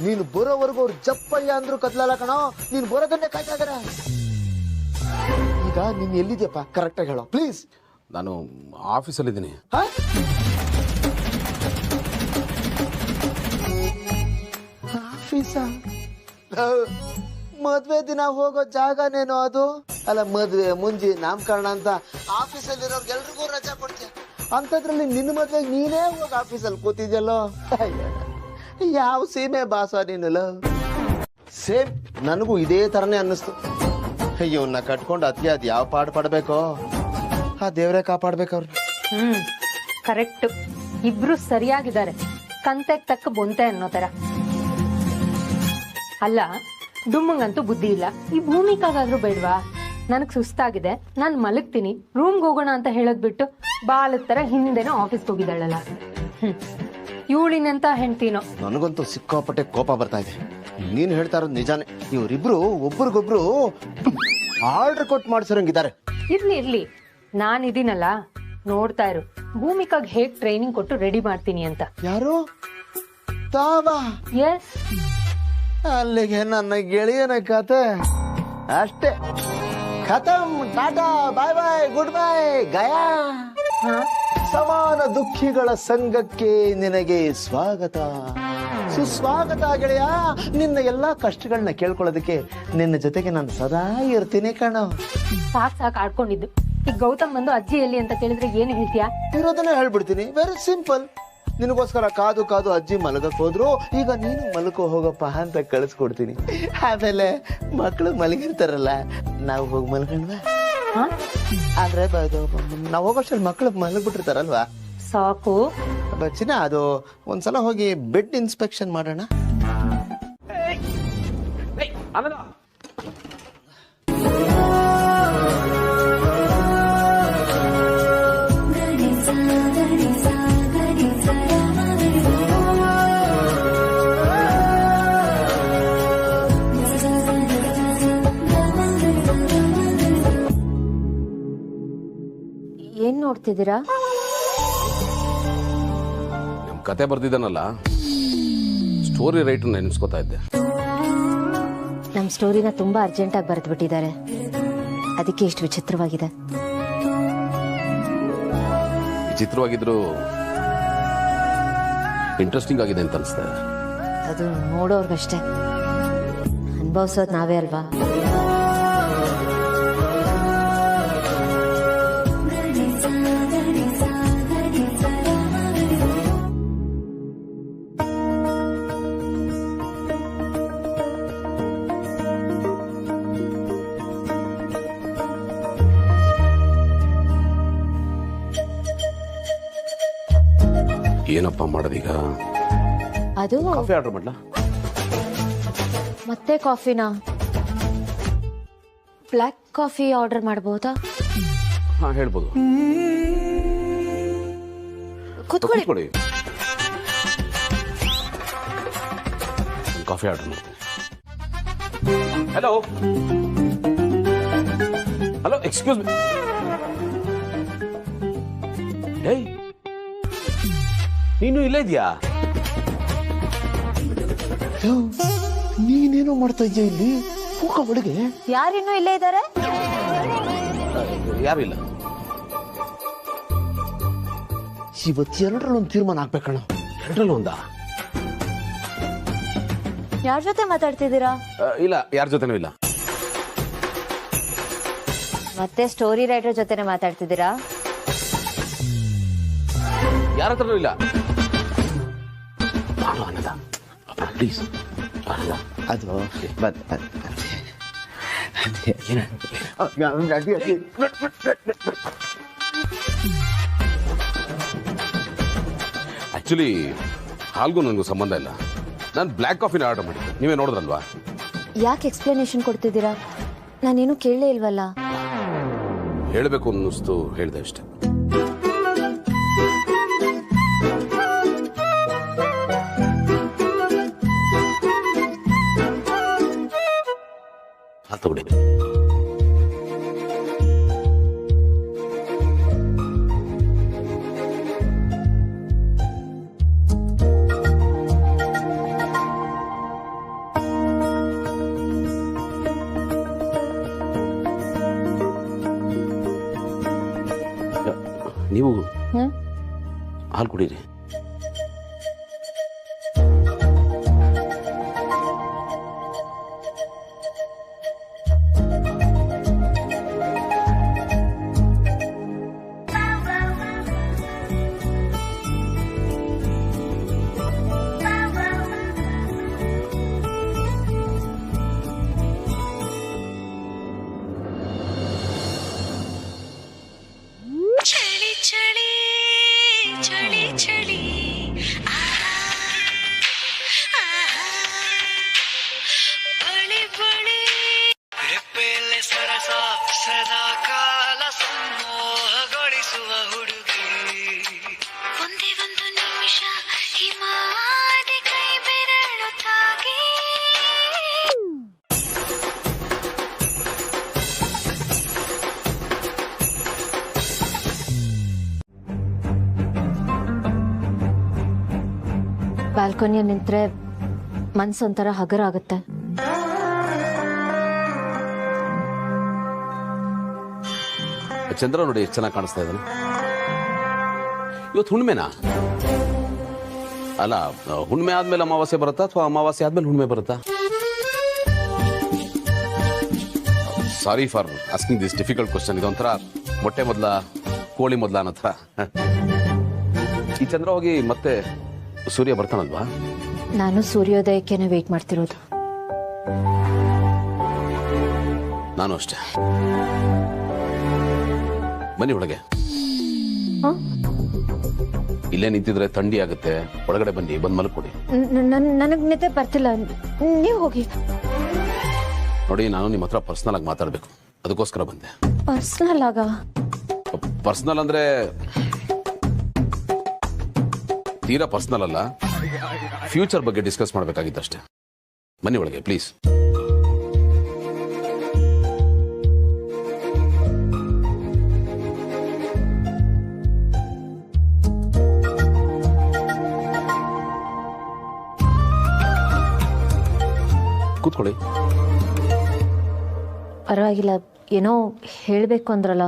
ನೀನು ಬರೋವರೆಗೂ ಅವ್ರು ಜಪ್ಪಯ್ಯ ಅಂದ್ರು ಕತ್ಲಲ್ಲ ಕಣೋ. ನೀನು ಬರೋದನ್ನೇ ಕಾಯ್ತಾ ಇದಾರೆ. ಈಗ ನೀನ್ ಎಲ್ಲಿದ್ಯಪ್ಪ ಕರೆಕ್ಟ್ ಆಗಿ ಹೇಳೋ ಪ್ಲೀಸ್. ನಾನು ಆಫೀಸಲ್ಲಿ ಇದ್ದೀನಿ. ಆಫೀಸಾ? ಮದ್ವೆ ದಿನ ಹೋಗೋ ಜಾಗನೇನೋ ಅದು? ಅಲ್ಲ, ಮದ್ವೆ ಮುಂಜಿ ನಾಮಕರಣ ಅಂತ ಆಫೀಸಲ್ಲಿ ಇರೋರ್ಗೆಲ್ರಿಗೂ ರಜಾ ಕೊಡ್ತೀಯ, ಅಂತದ್ರಲ್ಲಿ ನಿನ್ನ ಮದ್ವೆಗೆ ನೀನೇ ಹೋಗಿ ಆಫೀಸಲ್ಲಿ ಕೂತಿದ್ಯಲ್ಲೋ. ಯಾವ ಸೀಮೆ ಬಾಸ ನೀನಲ್ಲ. ಸೇಮ್ ನನಗೂ ಇದೇ ತರನೇ ಅನ್ನಿಸ್ತು. ಇವನ್ನ ಕಟ್ಕೊಂಡು ಅತಿ ಅದ್ ಯಾವ ಪಾಡು ಪಡ್ಬೇಕೋ ಆ ದೇವ್ರೇ ಕಾಪಾಡ್ಬೇಕವ್ರು. ಕರೆಕ್ಟ್. ಇಬ್ರು ಸರಿಯಾಗಿದ್ದಾರೆ. ಕಂತೆಗ್ ತಕ್ಕ ಬೊಂತೆ ಅನ್ನೋ ತರ. ಅಲ್ಲ, ಡುಮ್ಮಂಗಂತೂ ಬುದ್ಧಿ ಇಲ್ಲ. ಈ ಭೂಮಿಕಾಗಾದ್ರೂ ಬೇಡ್ವಾ? ನನಗ್ ಸುಸ್ತಾಗಿದೆ, ನಾನು ಮಲಗ್ತೀನಿ, ರೂಮ್ಗೆ ಹೋಗೋಣ ಅಂತ ಹೇಳೋದ್ ಬಿಟ್ಟು ಬಾಲದ ತರ ಹಿಂದೆನೋ ಆಫೀಸ್ಗೆ ಹೋಗಿದ್ದಾಳಲ್ಲ. ಇವಳಿನಂತ ಹೆಂಡ್ತೀನೋ. ನನಗಂತೂ ಸಿಕ್ಕಾಪಟ್ಟೆ ಕೋಪ ಬರ್ತಾ ಇದೆ. ನೀನ್ ಹೇಳ್ತಾ ಇರೋದು ನಿಜಾನೇ. ಇವರಿಬ್ರು ಒಬ್ರಿಗೊಬ್ರು ಆರ್ಡರ್ ಕೊಟ್ಟು ಮಾಡ್ಸಿರಂಗಿದ್ದಾರೆ. ಇರ್ಲಿ, ನಾನಿದ್ದೀನಲ್ಲ, ನೋಡ್ತಾ ಇರು. ಭೂಮಿಕಾಗ್ ಹೇಗ್ ಟ್ರೈನಿಂಗ್ ಕೊಟ್ಟು ರೆಡಿ ಮಾಡ್ತೀನಿ ಅಂತ. ಯಾರು? ತಾವಾ? ಎಸ್. ಅಲ್ಲಿಗೆ ನನ್ನ ಗೆಳೆಯನ ಕತೆ ಅಷ್ಟೇ. ಖತಮ್. ಟಾಟಾ, ಬಾಯ್ ಬಾಯ್, ಗುಡ್ ಬೈ, ಗಯಾ. ಸಮಾನ ದುಃಖಿಗಳ ಸಂಘಕ್ಕೆ ನಿನಗೆ ಸ್ವಾಗತ, ಸುಸ್ವಾಗತ ಗೆಳೆಯ. ನಿನ್ನ ಎಲ್ಲಾ ಕಷ್ಟಗಳನ್ನ ಕೇಳ್ಕೊಳ್ಳೋದಕ್ಕೆ ನಿನ್ನ ಜೊತೆಗೆ ನಾನು ಸದಾ ಇರ್ತೀನಿ ಕಣೋ. ಸಾಕ್ ಆಡ್ಕೊಂಡಿದ್ದು. ಈಗ ಗೌತಮ್ ಬಂದು ಅಜ್ಜಿ ಎಲ್ಲಿ ಅಂತ ಕೇಳಿದ್ರೆ ಏನು ಹೇಳ್ತೀಯಾ? ಇರೋದನ್ನ ಹೇಳ್ಬಿಡ್ತೀನಿ. Very simple. ನಿನಗೋಸ್ಕರ ಕಾದು ಕಾದು ಅಜ್ಜಿ ಮಲಗಕ್ ಹೋದ್ರು, ಈಗ ನೀನು ಮಲಕೋ ಹೋಗಪ್ಪ ಅಂತ ಕಳಿಸ್ಕೊಡ್ತೀನಿ. ಆಮೇಲೆ ಮಕ್ಕಳು ಮಲಗಿರ್ತಾರಲ್ಲ, ನಾವು ಹೋಗಿ ಮಲ್ಕೊಂಡ್ವಾ ಆದ್ರೆ ನಾವು ಹೋಗೋಷ್ಟಲ್ಲಿ ಮಕ್ಕಳು ಮಲಗ್ಬಿಟ್ಟಿರ್ತಾರಲ್ವಾ. ಸಾಕು ಚಿನ್ನ, ಅದು ಒಂದ್ಸಲ ಹೋಗಿ ಬೆಡ್ ಇನ್ಸ್ಪೆಕ್ಷನ್ ಮಾಡೋಣ. ಏನ್ ನೋಡ್ತಿದ್ದೀರಾ? ನಮ್ ಕತೆ ಬರ್ದಿದ್ದಾನಲ್ಲ, ಸ್ಟೋರಿ ರೈಟರ್ ನೆನೆಸ್ಕೊತಾ ಇದ್ದೆ. ನಮ್ ಸ್ಟೋರಿನ ತುಂಬಾ ಅರ್ಜೆಂಟ್ ಆಗಿ ಬರೆದು ಬಿಟ್ಟಿದ್ದಾರೆ, ಅದಕ್ಕೆ ಇಷ್ಟು ವಿಚಿತ್ರವಾಗಿದೆ. ವಿಚಿತ್ರವಾಗಿದ್ರು ಇಂಟ್ರೆಸ್ಟಿಂಗ್ ಆಗಿದೆ ಅಂತ ಅನ್ಸ್ತಾ ಇದೆ. ಅದು ನೋಡೋರ್ಗಷ್ಟೇ, ಅನುಭವಿಸೋದು ನಾವೇ ಅಲ್ವಾ. ಏನಪ್ಪ ಮಾಡೋದೀಗ? ಅದು ಕಾಫಿ ಆರ್ಡರ್ ಮಾಡ್ಲಾ? ಮತ್ತೆ ಕಾಫಿನಾ? ಬ್ಲ್ಯಾಕ್ ಕಾಫಿ ಆರ್ಡರ್ ಮಾಡ್ಬೋದಾ? ಹಾ ಹೇಳ್ಬೋದು. ಕೂತ್ಕೊಳ್ಳಿ. ಕಾಫಿ ಆರ್ಡರ್ ಮಾಡ್ತೀನಿ. Hello hello, excuse me. Hey, ನೀನು ಇಲ್ಲೇ ಇದೆಯಾ? ನೀನೇನೋ ಮಾಡ್ತಾ ಇದೆಯಾ ಇಲ್ಲಿ? ಹೋಗ ಒಳಗೆ. ಯಾರಿನ್ನೂ ಇಲ್ಲೇ ಇದ್ದಾರೆ? ಯಾರು ಇಲ್ಲ. ಇವತ್ತು ಎರಡರಲ್ಲೊಂದು ತೀರ್ಮಾನ ಆಗ್ಬೇಕಣ್ಣ. ಎರಡರಲ್ಲೂ ಒಂದಾ? ಯಾರ ಜೊತೆ ಮಾತಾಡ್ತಿದ್ದೀರಾ? ಇಲ್ಲ, ಯಾರ ಜೊತೆನೂ ಇಲ್ಲ. ಮತ್ತೆ ಸ್ಟೋರಿ ರೈಟರ್ ಜೊತೆನೆ ಮಾತಾಡ್ತಿದ್ದೀರಾ? ಯಾರ ಹತ್ರನೂ ಇಲ್ಲ. ಪ್ಲೀಸ್. ಅದು ಆಕ್ಚುಲಿ ಹಾಲ್ಗೂ ನನಗೂ ಸಂಬಂಧ ಇಲ್ಲ. ನಾನು ಬ್ಲ್ಯಾಕ್ ಕಾಫಿನ ಆರ್ಡರ್ ಮಾಡಿದ್ದೆ, ನೀವೇ ನೋಡಿದ್ರಲ್ವಾ? ಯಾಕೆ ಎಕ್ಸ್ಪ್ಲನೇಷನ್ ಕೊಡ್ತಿದ್ದೀರಾ? ನಾನೇನು ಕೇಳಲೇ ಇಲ್ವಲ್ಲ. ಹೇಳಬೇಕು ಅನ್ನಿಸ್ತು, ಹೇಳಿದೆ ಅಷ್ಟೆ. ತಗೊಳ್ಳಿ. ನೀವು ಹಾಲು ಕುಡೀರಿ. ಚಳಿ ಚಳಿ ಚಳಿ ಚಳಿ ಬಳಿ ಬಳಿ ರೆಪ್ಪೆಯಲ್ಲೇ ಸರಸ ಸದಾ ಕಾಲ ಸಂಮೋಹಗೊಳಿಸುವ ಹುಡುಗಿ. ಒಂದೇ ಒಂದು ನಿಮಿಷ ಹಿಮಾದಿ ಕೈ ಬೆರಳು ತಾಗಿ ಬಾಲ್ಕನಿಯ ನಿಂತ್ರೆ ಮನ್ಸೊಂಥರ ಹಗರ ಆಗುತ್ತೆ. ಚಂದ್ರ ನೋಡಿ ಎಷ್ಟು ಚೆನ್ನಾಗಿ ಕಾಣಿಸ್ತಾ ಇದ್ದಾನೆ. ಇವತ್ತು ಹುಣ್ಮೆನಾ? ಅಲ್ಲ, ಹುಣ್ಮೆ ಆದ್ಮೇಲೆ ಅಮಾವಾಸ್ಯೆ ಬರುತ್ತಾ ಅಥವಾ ಅಮಾವಾಸ್ಯೆ ಆದ್ಮೇಲೆ ಹುಣ್ಮೆ ಬರುತ್ತಾ? Sorry for asking this difficult question. ಇದೊಂಥರ ಮೊಟ್ಟೆ ಮೊದಲ ಕೋಳಿ ಮೊದಲ ಅನ್ನೋ ಥರ. ಈ ಚಂದ್ರ ಹೋಗಿ ಮತ್ತೆ ಸೂರ್ಯ ಬರ್ತಾನಲ್ವಾ? ನಾನು ಸೂರ್ಯೋದಯಕ್ಕೇನೆ ವೇಟ್ ಮಾಡ್ತಿರೋದು. ನಾನು ಅಷ್ಟೇ. ಬನ್ನಿ ಒಳಗೆ. ಇಲ್ಲೇ ನಿಂತಿದ್ರೆ ಥಂಡಿ ಆಗುತ್ತೆ, ಒಳಗಡೆ ಬನ್ನಿ, ಬಂದ್ ಮಲ್ಕೊಡಿ. ನನಗ್ ನಿದ್ದೆ ಬರ್ತಿಲ್ಲ, ನೀವು ಹೋಗಿ. ನೋಡಿ, ನಾನು ನಿಮ್ಮ ಹತ್ರ ಪರ್ಸನಲ್ ಆಗಿ ಮಾತಾಡ್ಬೇಕು, ಅದಕ್ಕೋಸ್ಕರ ಬಂದೆ. ಪರ್ಸನಲ್ ಆಗ? ಪರ್ಸನಲ್ ಅಂದ್ರೆ ತೀರಾ ಪರ್ಸನಲ್ ಅಲ್ಲ, ಫ್ಯೂಚರ್ ಬಗ್ಗೆ ಡಿಸ್ಕಸ್ ಮಾಡಬೇಕಾಗಿತ್ತಷ್ಟೇ. ಬನ್ನಿ ಒಳಗೆ ಪ್ಲೀಸ್. ಕೂತ್ಕೊಳ್ಳಿ. ಪರವಾಗಿಲ್ಲ, ಏನೋ ಹೇಳ್ಬೇಕು ಅಂದ್ರಲ್ಲ.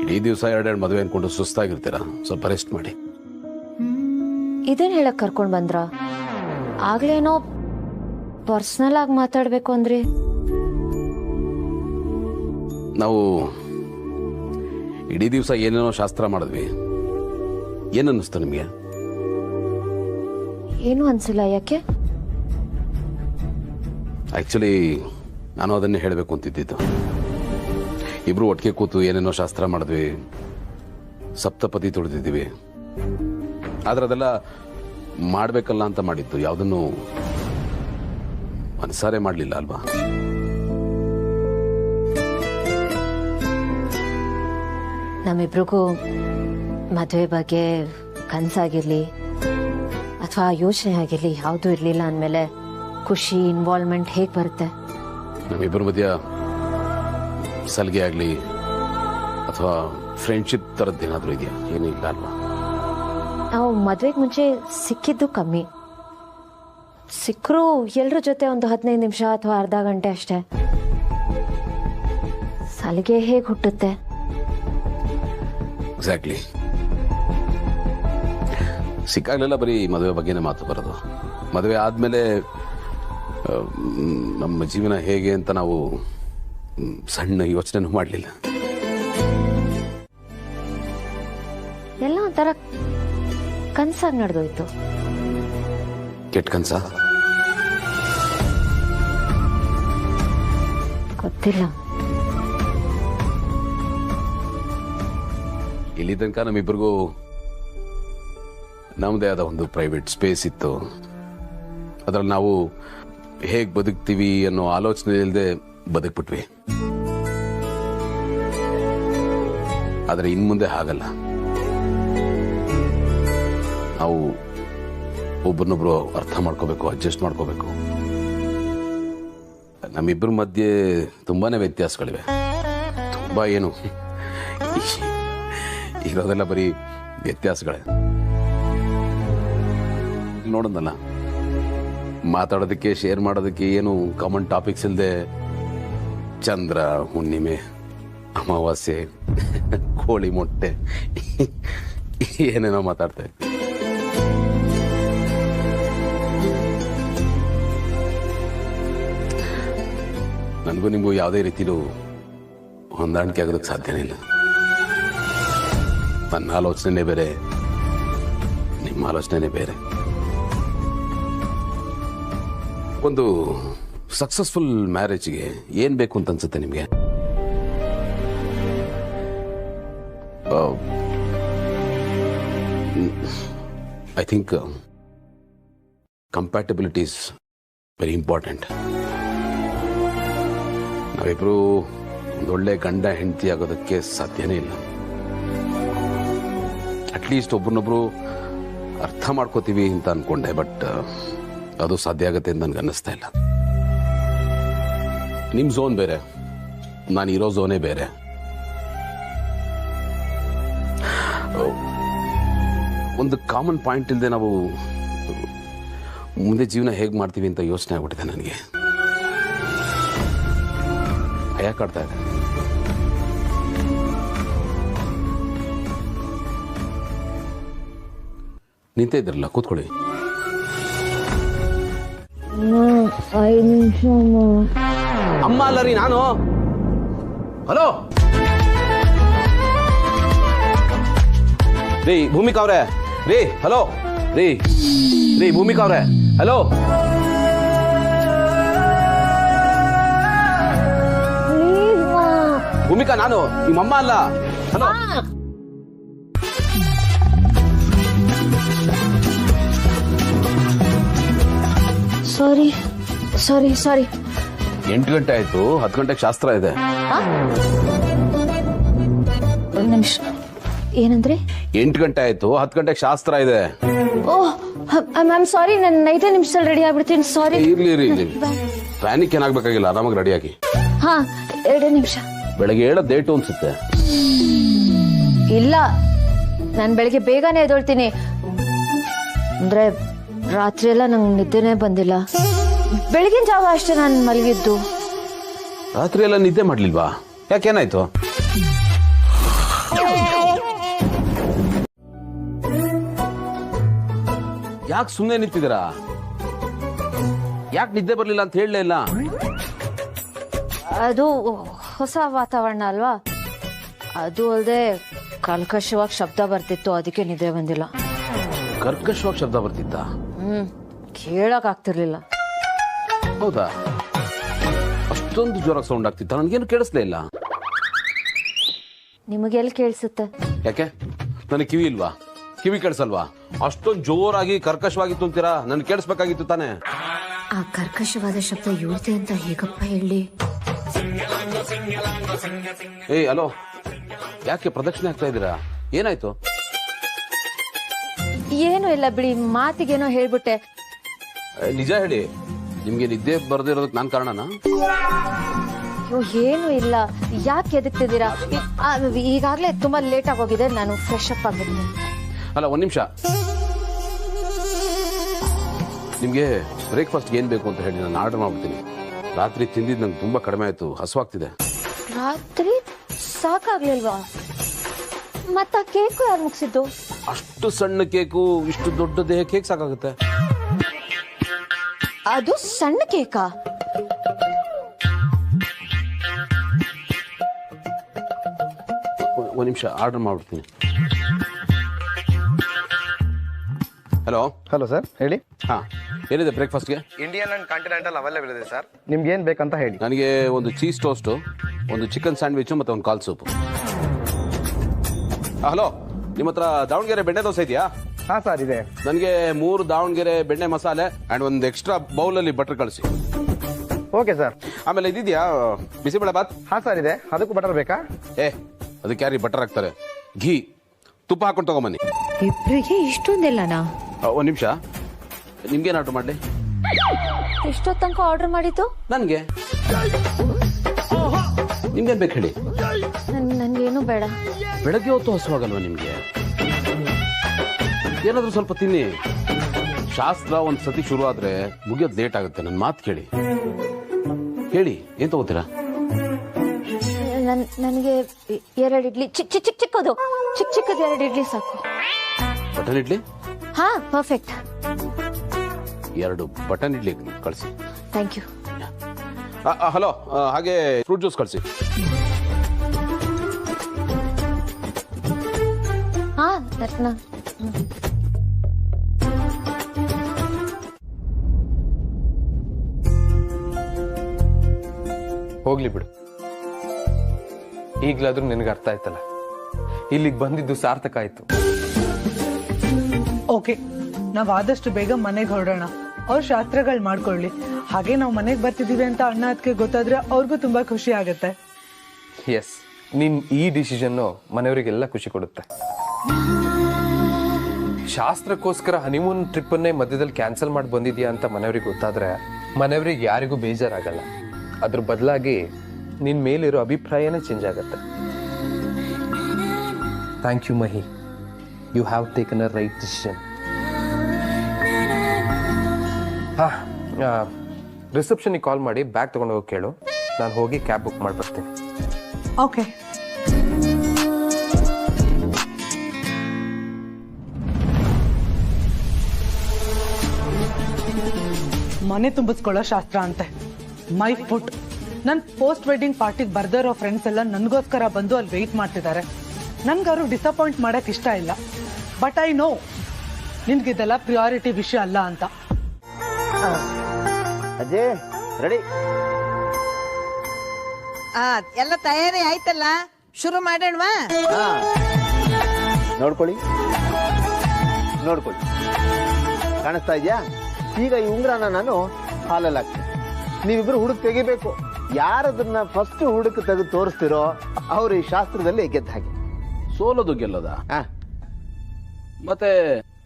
ಇಡೀ ದಿವಸ ಎರಡೆರಡು ಮದುವೆ ಅನ್ಕೊಂಡು ಸುಸ್ತಾಗಿರ್ತೀರಾ, ಸ್ವಲ್ಪ ರೆಸ್ಟ್ ಮಾಡಿ. ಇದೇನ್ ಹೇಳಕ್ ಕರ್ಕೊಂಡ್ ಬಂದ್ರ? ಆಗ್ಲೇನೋ ಪರ್ಸನಲ್ ಆಗಿ ಮಾತಾಡ್ಬೇಕು ಅಂದ್ರಿ. ನಾವು ಇಡೀ ದಿವಸ ಏನೇನೋ ಶಾಸ್ತ್ರ ಮಾಡಿದ್ವಿ. ಏನನ್ನಿಸ್ತು ನಿಮಗೆ? ಏನು ಅನ್ಸಿಲ್ಲ. ಯಾಕೆ? ಆಕ್ಚುಲಿ ನಾನು ಅದನ್ನೇ ಹೇಳಬೇಕು ಅಂತಿದ್ದಿದ್ದು. ಇಬ್ರು ಒಟ್ಟಿಗೆ ಕೂತು ಏನೇನೋ ಶಾಸ್ತ್ರ ಮಾಡಿದ್ವಿ, ಸಪ್ತಪದಿ ತುಳಿದಿದ್ದೀವಿ. ಆದ್ರೆ ಅದೆಲ್ಲ ಮಾಡಬೇಕಲ್ಲ ಅಂತ ಮಾಡಿದ್ದು, ಯಾವುದನ್ನು ಮನಸಾರೆ ಮಾಡಲಿಲ್ಲ ಅಲ್ವಾ? ನಮ್ಮಿಬ್ರಿಗೂ ಮದುವೆ ಬಗ್ಗೆ ಕನಸಾಗಿರ್ಲಿ ಅಥವಾ ಯೋಚನೆ ಆಗಿರ್ಲಿ ಯಾವುದೂ ಇರಲಿಲ್ಲ ಅಂದಮೇಲೆ ಖುಷಿ ಇನ್ವಾಲ್ವ್ಮೆಂಟ್ ಹೇಗೆ ಬರುತ್ತೆ? ನಮ್ಮಿಬ್ಬರ ಮಧ್ಯ ಸಲಿಗೆ ಆಗಲಿ ಅಥವಾ ಫ್ರೆಂಡ್ಶಿಪ್ ಥರದ್ದೇನಾದರೂ ಇದೆಯಾ? ಏನೂ ಇಲ್ಲ ಅಲ್ವಾ? ನಾವು ಮದುವೆಗೆ ಮುಂಚೆ ಸಿಕ್ಕಿದ್ದು ಕಮ್ಮಿ, ಸಿಕ್ಕರೂ ಎಲ್ಲರ ಜೊತೆ ಒಂದು 15 ನಿಮಿಷ ಅಥವಾ ಅರ್ಧ ಗಂಟೆ ಅಷ್ಟೇ. ಸಲಿಗೆ ಹೇಗೆ ಹುಟ್ಟುತ್ತೆ? ಎಕ್ಸಾಕ್ಟ್ಲಿ. ಸಿಕ್ಕಾಗಲೆಲ್ಲ ಬರೀ ಮದುವೆ ಬಗ್ಗೆನೇ ಮಾತು ಬರೋದು. ಮದುವೆ ಆದಮೇಲೆ ನಮ್ಮ ಜೀವನ ಹೇಗೆ ಅಂತ ನಾವು ಸಣ್ಣ ಯೋಚನೆನೂ ಮಾಡಲಿಲ್ಲ. ಎಲ್ಲ ಒಂಥರ ಕನ್ಸಾಗಿ ನಡೆದೋಯ್ತು. ಕೆಟ್ಟ ಕನ್ಸ? ಗೊತ್ತಿಲ್ಲ. ಇಲ್ಲಿ ತನಕ ನಮ್ಮಿಬ್ಬರಿಗೂ ನಮ್ಮದೇ ಆದ ಒಂದು ಪ್ರೈವೇಟ್ ಸ್ಪೇಸ್ ಇತ್ತು. ಅದರಲ್ಲಿ ನಾವು ಹೇಗೆ ಬದುಕ್ತೀವಿ ಅನ್ನೋ ಆಲೋಚನೆ ಇಲ್ಲದೆ ಬದುಕ್ಬಿಟ್ವಿ. ಆದರೆ ಇನ್ಮುಂದೆ ಹಾಗಲ್ಲ. ನಾವು ಒಬ್ಬರನ್ನೊಬ್ರು ಅರ್ಥ ಮಾಡ್ಕೋಬೇಕು, ಅಡ್ಜಸ್ಟ್ ಮಾಡ್ಕೋಬೇಕು. ನಮ್ಮಿಬ್ಬರ ಮಧ್ಯೆ ತುಂಬಾನೇ ವ್ಯತ್ಯಾಸಗಳಿವೆ. ತುಂಬಾ ಏನು ಇರೋದೆಲ್ಲ ಬರೀ ವ್ಯತ್ಯಾಸಗಳೇ. ನೋಡೋದಲ್ಲ, ಮಾತಾಡೋದಕ್ಕೆ ಶೇರ್ ಮಾಡೋದಕ್ಕೆ ಏನು ಕಾಮನ್ ಟಾಪಿಕ್ಸ್ ಇಲ್ಲದೆ ಚಂದ್ರ, ಹುಣ್ಣಿಮೆ, ಅಮಾವಾಸ್ಯೆ, ಕೋಳಿ ಮೊಟ್ಟೆ ಏನೇನೋ ಮಾತಾಡ್ತಾ ಇದ್ವಿ. ನನಗೂ ನಿಮಗೂ ಯಾವುದೇ ರೀತಿಲೂ ಹೊಂದಾಣಿಕೆ ಆಗೋದಕ್ಕೆ ಸಾಧ್ಯನೇ ಇಲ್ಲ. ನನ್ನ ಆಲೋಚನೆ ಬೇರೆ, ನಿಮ್ಮ ಆಲೋಚನೆ ಬೇರೆ. ಒಂದು ಸಕ್ಸಸ್ಫುಲ್ ಮ್ಯಾರೇಜ್ಗೆ ಏನ್ ಬೇಕು ಅಂತ ಅನ್ಸುತ್ತೆ ನಿಮಗೆ? I think compatibility is very important. ನಾವಿಬ್ರು ಒಂದೊಳ್ಳೆ ಗಂಡ ಹೆಂಡತಿ ಆಗೋದಕ್ಕೆ ಸಾಧ್ಯನೇ ಇಲ್ಲ. ಅಟ್ಲೀಸ್ಟ್ ಒಬ್ಬರನ್ನೊಬ್ರು ಅರ್ಥ ಮಾಡ್ಕೋತೀವಿ ಅಂತ ಅನ್ಕೊಂಡೆ, ಬಟ್ ಅದು ಸಾಧ್ಯ ಆಗುತ್ತೆ ಅಂತ ನನ್ಗೆ ಅನ್ನಿಸ್ತಾ ಇಲ್ಲ. ನಿಮ್ಮ ಝೋನ್ ಬೇರೆ, ನಾನು ಇರೋ ಝೋನೇ ಬೇರೆ. ಒಂದು ಕಾಮನ್ ಪಾಯಿಂಟ್ ಇಲ್ಲದೆ ನಾವು ಮುಂದೆ ಜೀವನ ಹೇಗೆ ಮಾಡ್ತೀವಿ ಅಂತ ಯೋಚನೆ ಆಗ್ಬಿಟ್ಟಿದೆ ನನಗೆ. ಭಯ ಕಾಡ್ತಾ ಇದೆ. ನಿಂತೇ ಇದ್ರಲ್ಲ, ಕೂತ್ಕೊಳ್ಳಿ. 5 ನಿಮಿಷ ಅಮ್ಮ ಅಲ್ಲ ರೀ ನಾನು. ಹಲೋ ರೀ ಭೂಮಿಕಾ ಅವ್ರೆ. ರೀ ಹಲೋ ರೀ ರೀ ಭೂಮಿಕಾ ಅವ್ರೆ, ಹಲೋ. ಭೂಮಿಕಾ ನಾನು, ನಿಮ್ಮಮ್ಮ ಅಲ್ಲ. ಹಲೋ. ಸಾರಿ ಸಾರಿ ಸಾರಿ. 8 ಗಂಟೆ ಆಯ್ತು, 10 ಗಂಟೆಗೆ ಶಾಸ್ತ್ರ ಇದೆ. ಒಂದು ನಿಮಿಷ, ಏನಂದ್ರೆ? 8 ಗಂಟೆ ಆಯ್ತು, 10 ಗಂಟೆಗೆ ಶಾಸ್ತ್ರ ಇದೆ. ಓಹ್ ಮ್ಯಾಮ್ ಸಾರಿ, ನಾನು 5 ನಿಮಿಷದಲ್ಲಿ ರೆಡಿ ಆಗ್ಬಿಡ್ತೀನಿ. ಸಾರಿ. ಇರ್ಲಿ ಇರ್ಲಿ ಇರ್ಲಿ, ಪ್ಯಾನಿಕ್ ಏನಾಗಬೇಕಾಗಿಲ್ಲ, ಆರಾಮಾಗಿ ರೆಡಿಯಾಗಿ. ಹಾ 2 ನಿಮಿಷ. ಬೆಳಗ್ಗೆ 7 ಡೇಟು ಅನ್ಸುತ್ತೆ. ಇಲ್ಲ, ನಾನು ಬೆಳಿಗ್ಗೆ ಬೇಗನೆ ಎದ್ದೊಳ್ತೀನಿ. ಅಂದ್ರೆ ರಾತ್ರಿ ಎಲ್ಲ ನಂಗೆ ನಿದ್ದೆನೇ ಬಂದಿಲ್ಲ. ಬೆಳಗಿನ ಜಾವ ಅಷ್ಟೇ ನಾನು ಮಲಗಿದ್ದು. ರಾತ್ರಿ ಎಲ್ಲ ನಿದ್ದೆ ಮಾಡ್ಲಿಲ್ವಾ? ಯಾಕೇನಾಯ್ತು? ಯಾಕೆ ಸುಮ್ಮನೆ ನಿಂತಿದ್ದೀರಾ? ಯಾಕೆ ನಿದ್ದೆ ಬರ್ಲಿಲ್ಲ ಅಂತ ಹೇಳಲೇ ಇಲ್ಲ? ಅದು ಹೊಸ ವಾತಾವರಣ ಅಲ್ವಾ, ಅದು ಅಲ್ಲದೆ ಕರ್ಕಶವಾಗಿ ಶಬ್ದ ಬರ್ತಿತ್ತು, ಅದಕ್ಕೆ ನಿದ್ದೆ ಬಂದಿಲ್ಲ. ಕರ್ಕಶವಾಗಿ ಶಬ್ದ ಬರ್ತಿತ್ತ? ಕೇಳಕ್ ಆಗ್ತಿರ್ಲಿಲ್ಲ. ಹೌದಾ? ಅಷ್ಟೊಂದು ಜೋರಾಗಿ ಸೌಂಡ್ ಆಗ್ತಿತ್ತ? ನನ್ಗೇನು ಕೇಳಿಸ್ಲೇ ಇಲ್ಲ. ನಿಮಗೆಲ್ಲಿ ಕೇಳಿಸುತ್ತೆ? ಯಾಕೆ, ನನಗೆ ಕಿವಿ ಇಲ್ವಾ? ಕಿವಿ ಕೇಳಿಸಲ್ವಾ? ಅಷ್ಟೊಂದು ಜೋರಾಗಿ ಕರ್ಕಶವಾಗಿತ್ತು ಅಂತೀರಾ? ನನ್ ಕೇಳಿಸ್ಬೇಕಾಗಿತ್ತು ತಾನೆ. ಆ ಕರ್ಕಶವಾದ ಶಬ್ದ ಇವ್ರದೆ ಅಂತ ಹೇಗಪ್ಪ ಹೇಳಿ? ಏಯ್ ಹಲೋ, ಯಾಕೆ ಪ್ರದಕ್ಷಿಣೆ ಆಗ್ತಾ ಇದ್ದೀರಾ? ಏನಾಯ್ತು? ಏನು ಇಲ್ಲ ಬಿಡಿ, ಮಾತಿಗೇನೋ ಹೇಳ್ಬಿಟ್ಟೆ. ನಿಜ ಹೇಳಿ, ನಿಮ್ಗೆ ನಿದ್ದೆ ಬರ್ದಿರೋದಕ್ಕೆ ನಾನ್ ಕಾರಣನಾ? ಏನು ಇಲ್ಲ, ಯಾಕೆ ಎದಕ್ತಿದ್ದೀರಾ? ಈಗಾಗಲೇ ತುಂಬಾ ಲೇಟ್ ಆಗೋಗಿದೆ, ನಾನು ಫ್ರೆಶ್ ಅಪ್ ಆಗ್ಬಿಡ್ತೀನಿ. ಅಲ್ಲ, ಒಂದ್ ನಿಮಿಷ. ನಿಮ್ಗೆ ಬ್ರೇಕ್ಫಾಸ್ಟ್ ಏನ್ ಬೇಕು ಅಂತ ಹೇಳಿ ನಾನು ಆರ್ಡರ್ ಮಾಡ್ಬಿಡ್ತೀನಿ. ರಾತ್ರಿ ತಿಂದಿದ್ದು ನಂಗೆ ತುಂಬಾ ಕಡಿಮೆ ಆಯ್ತು, ಹಸುವಾಗ್ತಿದೆ. ರಾತ್ರಿ ಸಾಕಾಗ್ಲಿಲ್ವಾ? ಮತ್ತ ಕೇಕು ಯಾರು ಮುಗಿಸಿದ್ದು? ಅಷ್ಟು ಸಣ್ಣ ಕೇಕು ಇಷ್ಟು ದೊಡ್ಡ ದೇಹ ಕೇಕ್ ಸಾಕಾಗುತ್ತೆ? ಅದು ಸಣ್ಣ ಕೇಕಾ? ಒಂದ್ ನಿಮಿಷ, ಆರ್ಡರ್ ಮಾಡ್ಬಿಡ್ತೀನಿ. ಹಲೋ ಹಲೋ ಸರ್, ಹೇಳಿ. ಹಾ, ಏನಿದೆ ಬ್ರೇಕ್ಫಾಸ್ಟ್ಗೆ? ಇಂಡಿಯನ್ ಅಂಡ್ ಕಾಂಟಿನೆಂಟಲ್ ಅವೈಲೇಬಲ್ ಇದೆ ಸರ್. ನಿಮ್ಗೆ ಏನ್ ಬೇಕಂತ ಹೇಳಿ. ನನಗೆ ಒಂದು ಚೀಸ್ ಟೋಸ್ಟ್, ಒಂದು ಚಿಕನ್ ಸ್ಯಾಂಡ್ವಿಚ್ ಮತ್ತೆ ಒಂದು ಕಾಲ್ ಸೂಪ್. ಹಲೋ, ನಿಮ್ಮ ಹತ್ರ ದಾವಣಗೆರೆ ಬೆಣ್ಣೆ ದೋಸೆ ಇದೆಯಾ? ಹಾ ಸರ್, ಇದೆ. ನನಗೆ 3 ದಾವಣಗೆರೆ ಬೆಣ್ಣೆ ಮಸಾಲೆ ಅಂಡ್ ಒಂದು ಎಕ್ಸ್ಟ್ರಾ ಬೌಲಲ್ಲಿ ಬಟರ್ ಕಳಿಸಿ. Okay sir. ಆಮೇಲೆ ಇದಿದೆಯಾ ಬಿಸಿಬೇಳೆ ಬಾತ್? ಹಾ ಸರ್, ಇದೆ. ಅದಕ್ಕೂ ಬಟರ್ ಬೇಕಾ? ಅದಕ್ಕೆ ಯಾರಿ ಬಟರ್ ಹಾಕ್ತಾರೆ? ಘೀ, ತುಪ್ಪ ಹಾಕೊಂಡು ತಗೊಂಬನ್ನಿ. ಇಬ್ಬರಿಗೆ ಇಷ್ಟೊಂದೆಲ್ಲನಾ? ಒಂದ್ ನಿಮಿಷ, ನಿಮ್ಗೇನು ಆರ್ಡರ್ ಮಾಡಲಿ? ಎಷ್ಟೊತ್ತು ತನಕ ಆರ್ಡರ್ ಮಾಡಿದ್ದು? ನನಗೆ. ನಿಮ್ಗೇನ್ ಬೇಕು ಹೇಳಿ? ನನ್ಗೇನು ಬೇಡ. ಬೆಳಗ್ಗೆ ಹೊತ್ತು ಹಸುವಾಗಲ್ವಾ ನಿಮ್ಗೆ? ಏನಾದ್ರೂ ಸ್ವಲ್ಪ ತಿನ್ನಿ. ಶಾಸ್ತ್ರ ಒಂದ್ ಸತಿ ಶುರು ಆದ್ರೆ ಮುಗಿಯೋದು ಲೇಟ್ ಆಗುತ್ತೆ. ನನ್ನ ಮಾತು ಕೇಳಿ. ಹೇಳಿ, ಏನ್ ತಗೋತೀರಾ? ನನಗೆ 2 ಇಡ್ಲಿ, ಚಿಕ್ಕದು, ಚಿಕ್ಕದು 2 ಇಡ್ಲಿ ಸಾಕು. ಬಟನ್ ಇಡ್ಲಿ? ಹಾ, ಪರ್ಫೆಕ್ಟ್. 2 ಬಟನ್ ಇಡ್ಲಿ ಕಳಿಸಿ. Thank you. ಹಲೋ, ಹಾಗೆ ಫ್ರೂಟ್ ಜ್ಯೂಸ್ ಕಳಿಸಿ. ಹಾ, ದರ್ಶನ. ಹೋಗ್ಲಿ ಬಿಡು, ಈಗ್ಲಾದ್ರೂ ನಿನಗೆ ಅರ್ಥ ಆಯ್ತಲ್ಲ, ಇಲ್ಲಿಗೆ ಬಂದಿದ್ದು ಸಾರ್ಥಕ ಆಯ್ತು. ಓಕೆ, ನಾವ್ ಆದಷ್ಟು ಬೇಗ ಮನೆಗೆ ಹೊರಡೋಣ. ಅವ್ರ ಶಾಸ್ತ್ರಗಳು ಮಾಡ್ಕೊಳ್ಳಿ. ಹಾಗೆ ನಾವು ಮನೆಗೆ ಬರ್ತಿದೀವಿ ಅಂತ ಅಣ್ಣ ಅದಕ್ಕೆ ಗೊತ್ತಾದ್ರೆ ಅವ್ರಿಗೂ ತುಂಬಾ ಖುಷಿ ಆಗುತ್ತೆ. ಎಸ್, ನಿನ್ ಈ ಡಿಸಿಷನ್ನು ಮನೆಯವರಿಗೆಲ್ಲ ಖುಷಿ ಕೊಡುತ್ತೆ. ಶಾಸ್ತ್ರಕ್ಕೋಸ್ಕರ ಹನಿಮೂನ್ ಟ್ರಿಪ್ ಅನ್ನೇ ಮಧ್ಯದಲ್ಲಿ ಕ್ಯಾನ್ಸಲ್ ಮಾಡಿ ಬಂದಿದ್ಯಾ ಅಂತ ಮನೆಯವ್ರಿಗೆ ಗೊತ್ತಾದ್ರೆ ಮನೆಯವ್ರಿಗೆ ಯಾರಿಗೂ ಬೇಜಾರಾಗಲ್ಲ. ಅದ್ರ ಬದಲಾಗಿ ನಿನ್ ಮೇಲಿರೋ ಅಭಿಪ್ರಾಯನೇ ಚೇಂಜ್ ಆಗತ್ತೆ. Thank you Mahi, you have taken a right decision. ಹಾ, ರಿಸೆಪ್ಷನಿಗೆ ಕಾಲ್ ಮಾಡಿ ಬ್ಯಾಗ್ ತಗೊಂಡು ಹೋಗಿ ಕೇಳು. ನಾನು ಹೋಗಿ ಕ್ಯಾಬ್ ಬುಕ್ ಮಾಡಿ ಬರ್ತೀನಿ. ಓಕೆ. ಮನೆ ತುಂಬಿಸ್ಕೊಳ್ಳೋ ಶಾಸ್ತ್ರ ಅಂತೆ. My foot. ನನ್ ಪೋಸ್ಟ್ ವೆಡ್ಡಿಂಗ್ ಪಾರ್ಟಿಗೆ ಬರ್ದಿರೋ ಫ್ರೆಂಡ್ಸ್ ಎಲ್ಲ ನನ್ಗೋಸ್ಕರ ಬಂದು ಅಲ್ಲಿ ವೆಯ್ಟ್ ಮಾಡ್ತಿದ್ದಾರೆ. ನನ್ಗಾರು ಡಿಸಪಾಯಿಂಟ್ ಮಾಡಕ್ ಇಷ್ಟ ಇಲ್ಲ. ಬಟ್ ಐ ನೋ ನಿನ್ಗಿದೆಲ್ಲ ಪ್ರಿಯಾರಿಟಿ ವಿಷಯ ಅಲ್ಲ ಅಂತ. ಅಜಯ್, ರೆಡಿ? ಎಲ್ಲ ತಯಾರಿ ಆಯ್ತಲ್ಲ, ಶುರು ಮಾಡೋಣವಾ? ನೋಡ್ಕೊಳ್ಳಿ, ಕಾಣಿಸ್ತಾ ಇದೆಯಾ? ಈಗ ಈ ಉಂಗ್ರನ ನಾನು ಹಾಲಲ್ಲಿ ಹಾಕ್ತೀನಿ. ನೀವಿಬ್ರು ಹುಡುಕ್ ತೆಗಿಬೇಕು. ಯಾರದನ್ನ ಫಸ್ಟ್ ಹುಡುಕ್ ತೆಗೆದು ತೋರಿಸ್ತಿರೋ ಅವ್ರು ಈ ಶಾಸ್ತ್ರದಲ್ಲಿ ಗೆದ್ದ ಹಾಗೆ. ಸೋಲೋದು ಗೆಲ್ಲೋದ? ಮತ್ತೆ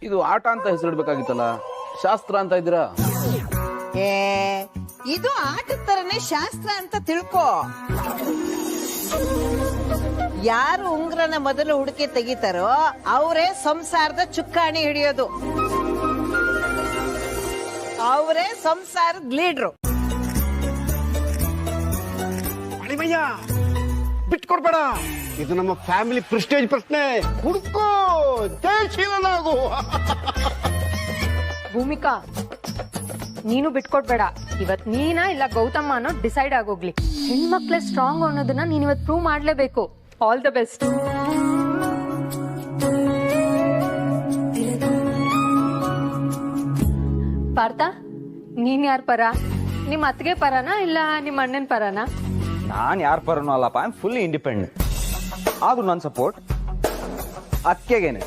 ಇದು ಆಟ ಅಂತ ಹೆಸರಿಡ್ಬೇಕಾಗಿತ್ತಲ್ಲ, ಶಾಸ್ತ್ರ ಅಂತ ಇದ್ದೀರಾ? ಇದು ಆಟದ ತರನೇ ಶಾಸ್ತ್ರ ಅಂತ ತಿಳ್ಕೊ. ಯಾರು ಉಂಗ್ರನ ಮೊದಲು ಹುಡುಕಿ ತೆಗಿತಾರೋ ಅವರೇ ಸಂಸಾರದ ಚುಕ್ಕಾಣಿ ಹಿಡಿಯೋದು, ಅವರೇ ಸಂಸಾರದ ಲೀಡ್ರು. ಬಿಟ್ಕೊಡ್ಬೇಡ, ಇದು ನಮ್ಮ ಫ್ಯಾಮಿಲಿ ಪ್ರೆಸ್ಟೇಜ್ ಪ್ರಶ್ನೆ. ಹುಡುಕೋ, ಜಯಶೀಲನಾಗು. ಭೂಮಿಕಾ, ನೀನು ಬಿಟ್ಕೊಡ್ಬೇಡ. ಇವತ್ ನೀನಾ ಇಲ್ಲ ಗೌತಮ್ಮ ಅನ್ನೋ ಡಿಸೈಡ್ ಆಗೋಗ್ಲಿ. ಹೆಣ್ಮಕ್ಳೇ ಸ್ಟ್ರಾಂಗ್ ಅನ್ನೋದನ್ನ ನೀನ್ ಇವತ್ ಪ್ರೂವ್ ಮಾಡ್ಲೇಬೇಕು. All the best. ಪಾರ್ಥ, ನೀನ್ ಯಾರ ಪರ? ನಿಮ್ ಅತ್ತಿಗೆ ಪರನಾ ಇಲ್ಲ ನಿಮ್ ಅಣ್ಣನ ಪರನಾ? ನಾನ್ ಯಾರ ಪರನೂ ಅಲ್ಲಪ್ಪ. I am fully independent. ಆದ್ರೂ ನನ್ನ ಸಪೋರ್ಟ್ ಅಕ್ಕೆಗೇನೆ.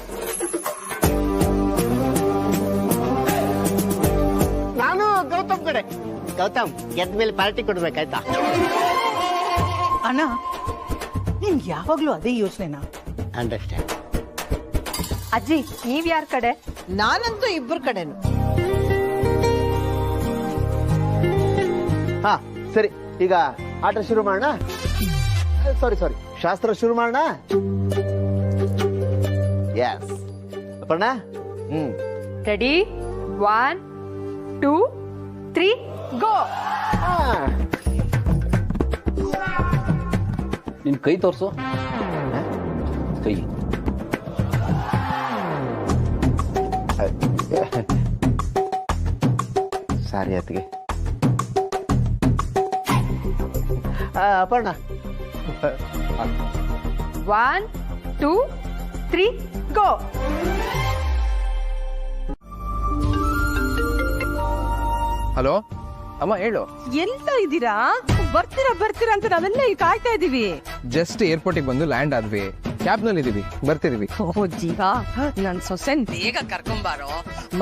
ಗೌತಮ್ ಗೆದ್ದ ಮೇಲೆ ಪಾರ್ಟಿ ಕೊಡ್ಬೇಕಾಯ್ತಾ? ಅಣ್ಣ ನಿಮ್ಗೆ ಯಾವಾಗ್ಲೂ ಅದೇ ಯೋಚನೆನಾ? ಅಂಡರ್ಸ್ಟ್ಯಾಂಡ್. ಅಜ್ಜಿ ನೀವ್ ಯಾರ ಕಡೆ? ನಾನಂತೂ ಇಬ್ಬರ ಕಡೆನು. ಹಾ ಸರಿ, ಈಗ ಆಟ ಶುರು ಮಾಡೋಣ. ಸಾರಿ ಶಾಸ್ತ್ರ ಶುರು ಮಾಡೋಣ. ಎಸ್ ಅಪ್ಪಣ್ಣ. ರೆಡಿ 1 2 3 ಗೋ. ನಿನ್ ಕೈ ತೋರ್ಸು. ಕೈ ಸಾರಿ ಅತ್ತಿಗೆ. ಅಪ್ಪಣ್ಣ. 1 2 3 ಗೋ. ಹಲೋ ಅಮ್ಮ, ಹೇಳು. ಎಂತ ಇದ್ದೀರಾ? ಬರ್ತೀರಾ ಅಂತ ನಾವೆಲ್ಲ ಈಗ ಕಾಯ್ತಾ ಇದೀವಿ. ಜಸ್ಟ್ ಏರ್ಪೋರ್ಟಿಗೆ ಬಂದು ಲ್ಯಾಂಡ್ ಆದ್ವಿ. ಕ್ಯಾಬ್ನಲ್ಲಿ ಇದೀವಿ, ಬರ್ತಿದೀವಿ. ಓ ಜೀವ, ನನ್ ಸೊಸೆನ್ ಬೇಗ ಕರ್ಕೊಂಬಾರೋ.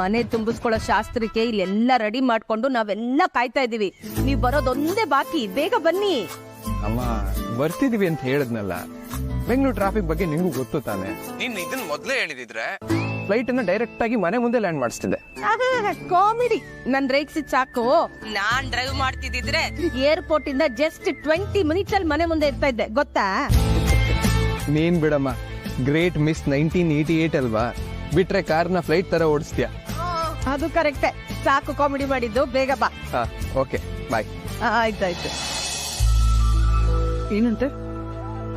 ಮನೆ ತುಂಬಿಸ್ಕೊಳ್ಳೋ ಶಾಸ್ತ್ರಕ್ಕೆ ಇಲ್ಲೆಲ್ಲ ರೆಡಿ ಮಾಡ್ಕೊಂಡು ನಾವೆಲ್ಲ ಕಾಯ್ತಾ ಇದೀವಿ. ನೀವ್ ಬರೋದೊಂದೇ ಬಾಕಿ, ಬೇಗ ಬನ್ನಿ. ಅಮ್ಮ ಬರ್ತಿದೀವಿ ಅಂತ ಹೇಳಿದ್ನಲ್ಲ. ಬೆಂಗಳೂರು ಟ್ರಾಫಿಕ್ ಬಗ್ಗೆ ನಿಂಗೂ ಗೊತ್ತು ತಾನೆ. ನೀನ್ ಇದನ್ನ ಮೊದ್ಲೇ ಹೇಳಿದಿದ್ರೆ ಫ್ಲೈಟ್ ಅನ್ನ ಡೈರೆಕ್ಟ್ ಆಗಿ ಮನೆ ಮುಂದೆ ಲ್ಯಾಂಡ್ ಮಾಡಿಸ್ತಿದ್ದೆ. ಕಾಮಿಡಿ. ನನ್ ರೇಗ್ಸಿದ್ ಸಾಕು. ನಾನ್ ಡ್ರೈವ್ ಮಾಡ್ತಿದ್ರೆ ಏರ್ಪೋರ್ಟ್ ಇಂದ ಜಸ್ಟ್ 20 ಮಿನಿಟ್ಸ್ ಅಲ್ಲಿ ಮನೆ ಮುಂದೆ ಇರ್ತಾ ಇದ್ದೆ, ಗೊತ್ತಾ? ನೀನ್ ಬಿಡಮ್ಮ, ಗ್ರೇಟ್ ಮಿಸ್ 1988 ಅಲ್ವಾ? ಬಿಟ್ರೆ ಕಾರ್ನ ಫ್ಲೈಟ್ ತರ ಓಡಿಸ್ತೀಯ. ಅದು ಕರೆಕ್ಟೇ. ಸಾಕು ಕಾಮಿಡಿ ಮಾಡಿದ್ದು, ಬೇಗ ಬಾ. Okay bye. ಆಯ್ತಾಯ್ತು. ಏನಂತೆ?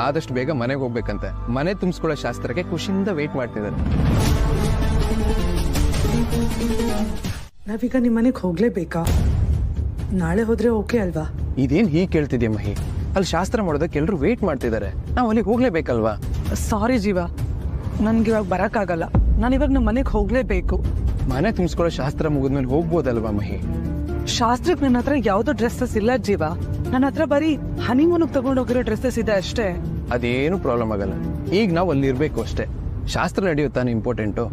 ಆದಷ್ಟು ಬೇಗ ಮನೆಗೆ ಹೋಗ್ಬೇಕಂತೆ. ಮನೆ ತುಂಬಿಸ್ಕೊಳ್ಳೋ ಶಾಸ್ತ್ರಕ್ಕೆ ಖುಷಿಯಿಂದ ವೇಟ್ ಮಾಡ್ತಿದ್ದಾರೆ. ನಾವೀಗ ನಿಮ್ಮ ಮನೆಗೆ ಹೋಗ್ಲೇಬೇಕಾ? ನಾಳೆ ಹೋದ್ರೆ ಓಕೆ ಅಲ್ವಾ? ಇದೇನ್ ಹೀಗೆ ಕೇಳ್ತಿದ್ಯಾ ಮಹಿ? ಅಲ್ಲಿ ಶಾಸ್ತ್ರ ಮಾಡೋದಕ್ಕೆ ಎಲ್ಲರೂ ವೇಟ್ ಮಾಡ್ತಿದ್ದಾರೆ. ನಾವು ಅಲ್ಲಿಗೆ ಹೋಗ್ಲೇಬೇಕಲ್ವಾ? ಸಾರಿ ಜೀವ, ನನ್ಗೆ ಇವಾಗ ಬರಕ್ಕಾಗಲ್ಲ. ನಾನಿವಾಗ ನಮ್ಮ ಮನೆಗೆ ಹೋಗ್ಲೇಬೇಕು. ಮನೆ ತುಂಬಿಸ್ಕೊಳ್ಳೋ ಶಾಸ್ತ್ರ ಮುಗಿದ್ಮೇಲೆ ಹೋಗ್ಬೋದಲ್ವಾ ಮಹಿ? ಶಾಸ್ತ್ರಕ್ಕೆ ನನ್ನ ಹತ್ರ ಯಾವ್ದೋ ಡ್ರೆಸ್ಸಸ್ ಇಲ್ಲ ಜೀವ. ನನ್ನ ಹತ್ರ ಬರೀ ಹನಿಮೂನಿಗೆ ತಗೊಂಡೋಗಿರೋ ಡ್ರೆಸ್ಸಸ್ ಇದೆ ಅಷ್ಟೇ. ಅದೇನು ಪ್ರಾಬ್ಲಮ್ ಆಗಲ್ಲ. ಈಗ ನಾವು ಅಲ್ಲಿ ಇರ್ಬೇಕು ಅಷ್ಟೇ. ಶಾಸ್ತ್ರ ನಡೆಯುತ್ತಾನೆ ಇಂಪಾರ್ಟೆಂಟು.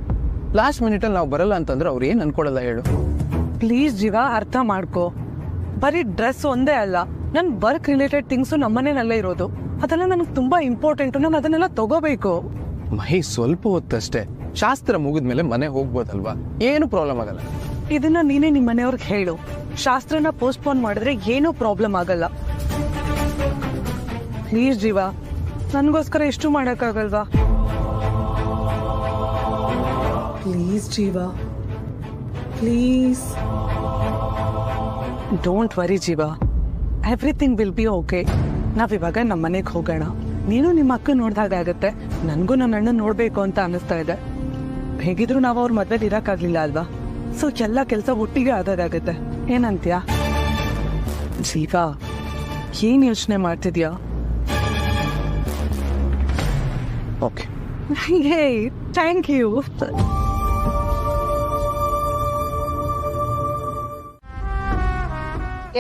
ಲಾಸ್ಟ್ ಮಿನಿಟ್ ಅಲ್ಲಿ ನಾವು ಬರಲ್ಲ ಅಂತಂದ್ರೆ ಅವ್ರು ಏನ್ ಅನ್ಕೊಳಲ್ಲ ಹೇಳು. ಪ್ಲೀಸ್ ಜೀವ, ಅರ್ಥ ಮಾಡ್ಕೋ. ಬರೀ ಡ್ರೆಸ್ ಒಂದೇ ಅಲ್ಲ, ನನ್ ವರ್ಕ್ ರಿಲೇಟೆಡ್ ಥಿಂಗ್ಸು ನಮ್ಮನೇನಲ್ಲೇ ಇರೋದು. ಅದೆಲ್ಲ ನನಗೆ ತುಂಬಾ ಇಂಪಾರ್ಟೆಂಟು. ನಾನು ಅದನ್ನೆಲ್ಲ ತಗೋಬೇಕು. ಮಹಿ ಸ್ವಲ್ಪ ಹೊತ್ತಷ್ಟೇ. ಶಾಸ್ತ್ರ ಮುಗಿದ್ಮೇಲೆ ಮನೆ ಹೋಗ್ಬೋದಲ್ವಾ? ಏನು ಪ್ರಾಬ್ಲಮ್ ಆಗಲ್ಲ. ಇದನ್ನ ನೀನೇ ನಿಮ್ಮ ಮನೆಯವ್ರಿಗೆ ಹೇಳು. ಶಾಸ್ತ್ರನ ಪೋಸ್ಟ್ಪೋನ್ ಮಾಡಿದ್ರೆ ಏನೂ ಪ್ರಾಬ್ಲಮ್ ಆಗಲ್ಲ. ಪ್ಲೀಸ್ ಜೀವ, ನನ್ಗೋಸ್ಕರ ಇಷ್ಟು ಮಾಡಕ್ಕಾಗಲ್ವಾ? ಪ್ಲೀಸ್ ಜೀವ, ಪ್ಲೀಸ್. ಡೋಂಟ್ ವರಿ ಜೀವ, ಎವ್ರಿಥಿಂಗ್ ವಿಲ್ ಬಿ ಓಕೆ. ನಾವಿವಾಗ ನಮ್ಮ ಮನೆಗೆ ಹೋಗೋಣ. ನೀನು ನಿಮ್ಮ ಅಕ್ಕ ನೋಡ್ದಾಗ ಆಗತ್ತೆ. ನನಗೂ ನನ್ನ ಅಣ್ಣ ನೋಡ್ಬೇಕು ಅಂತ ಅನಿಸ್ತಾ ಇದೆ. ಹೇಗಿದ್ರು ನಾವು ಅವ್ರ ಮದ್ವೆಲಿ ಇರಕ್ಕಾಗ್ಲಿಲ್ಲ ಅಲ್ವಾ? ಸೊ ಎಲ್ಲ ಕೆಲಸ ಒಟ್ಟಿಗೆ ಆದಾಗತ್ತೆ. ಏನಂತ್ಯಾ ಜೀವ? ಏನ್ ಯೋಚನೆ ಮಾಡ್ತಿದ್ಯಾ? ಓಕೆ. ಹೇ, ಥ್ಯಾಂಕ್ ಯು.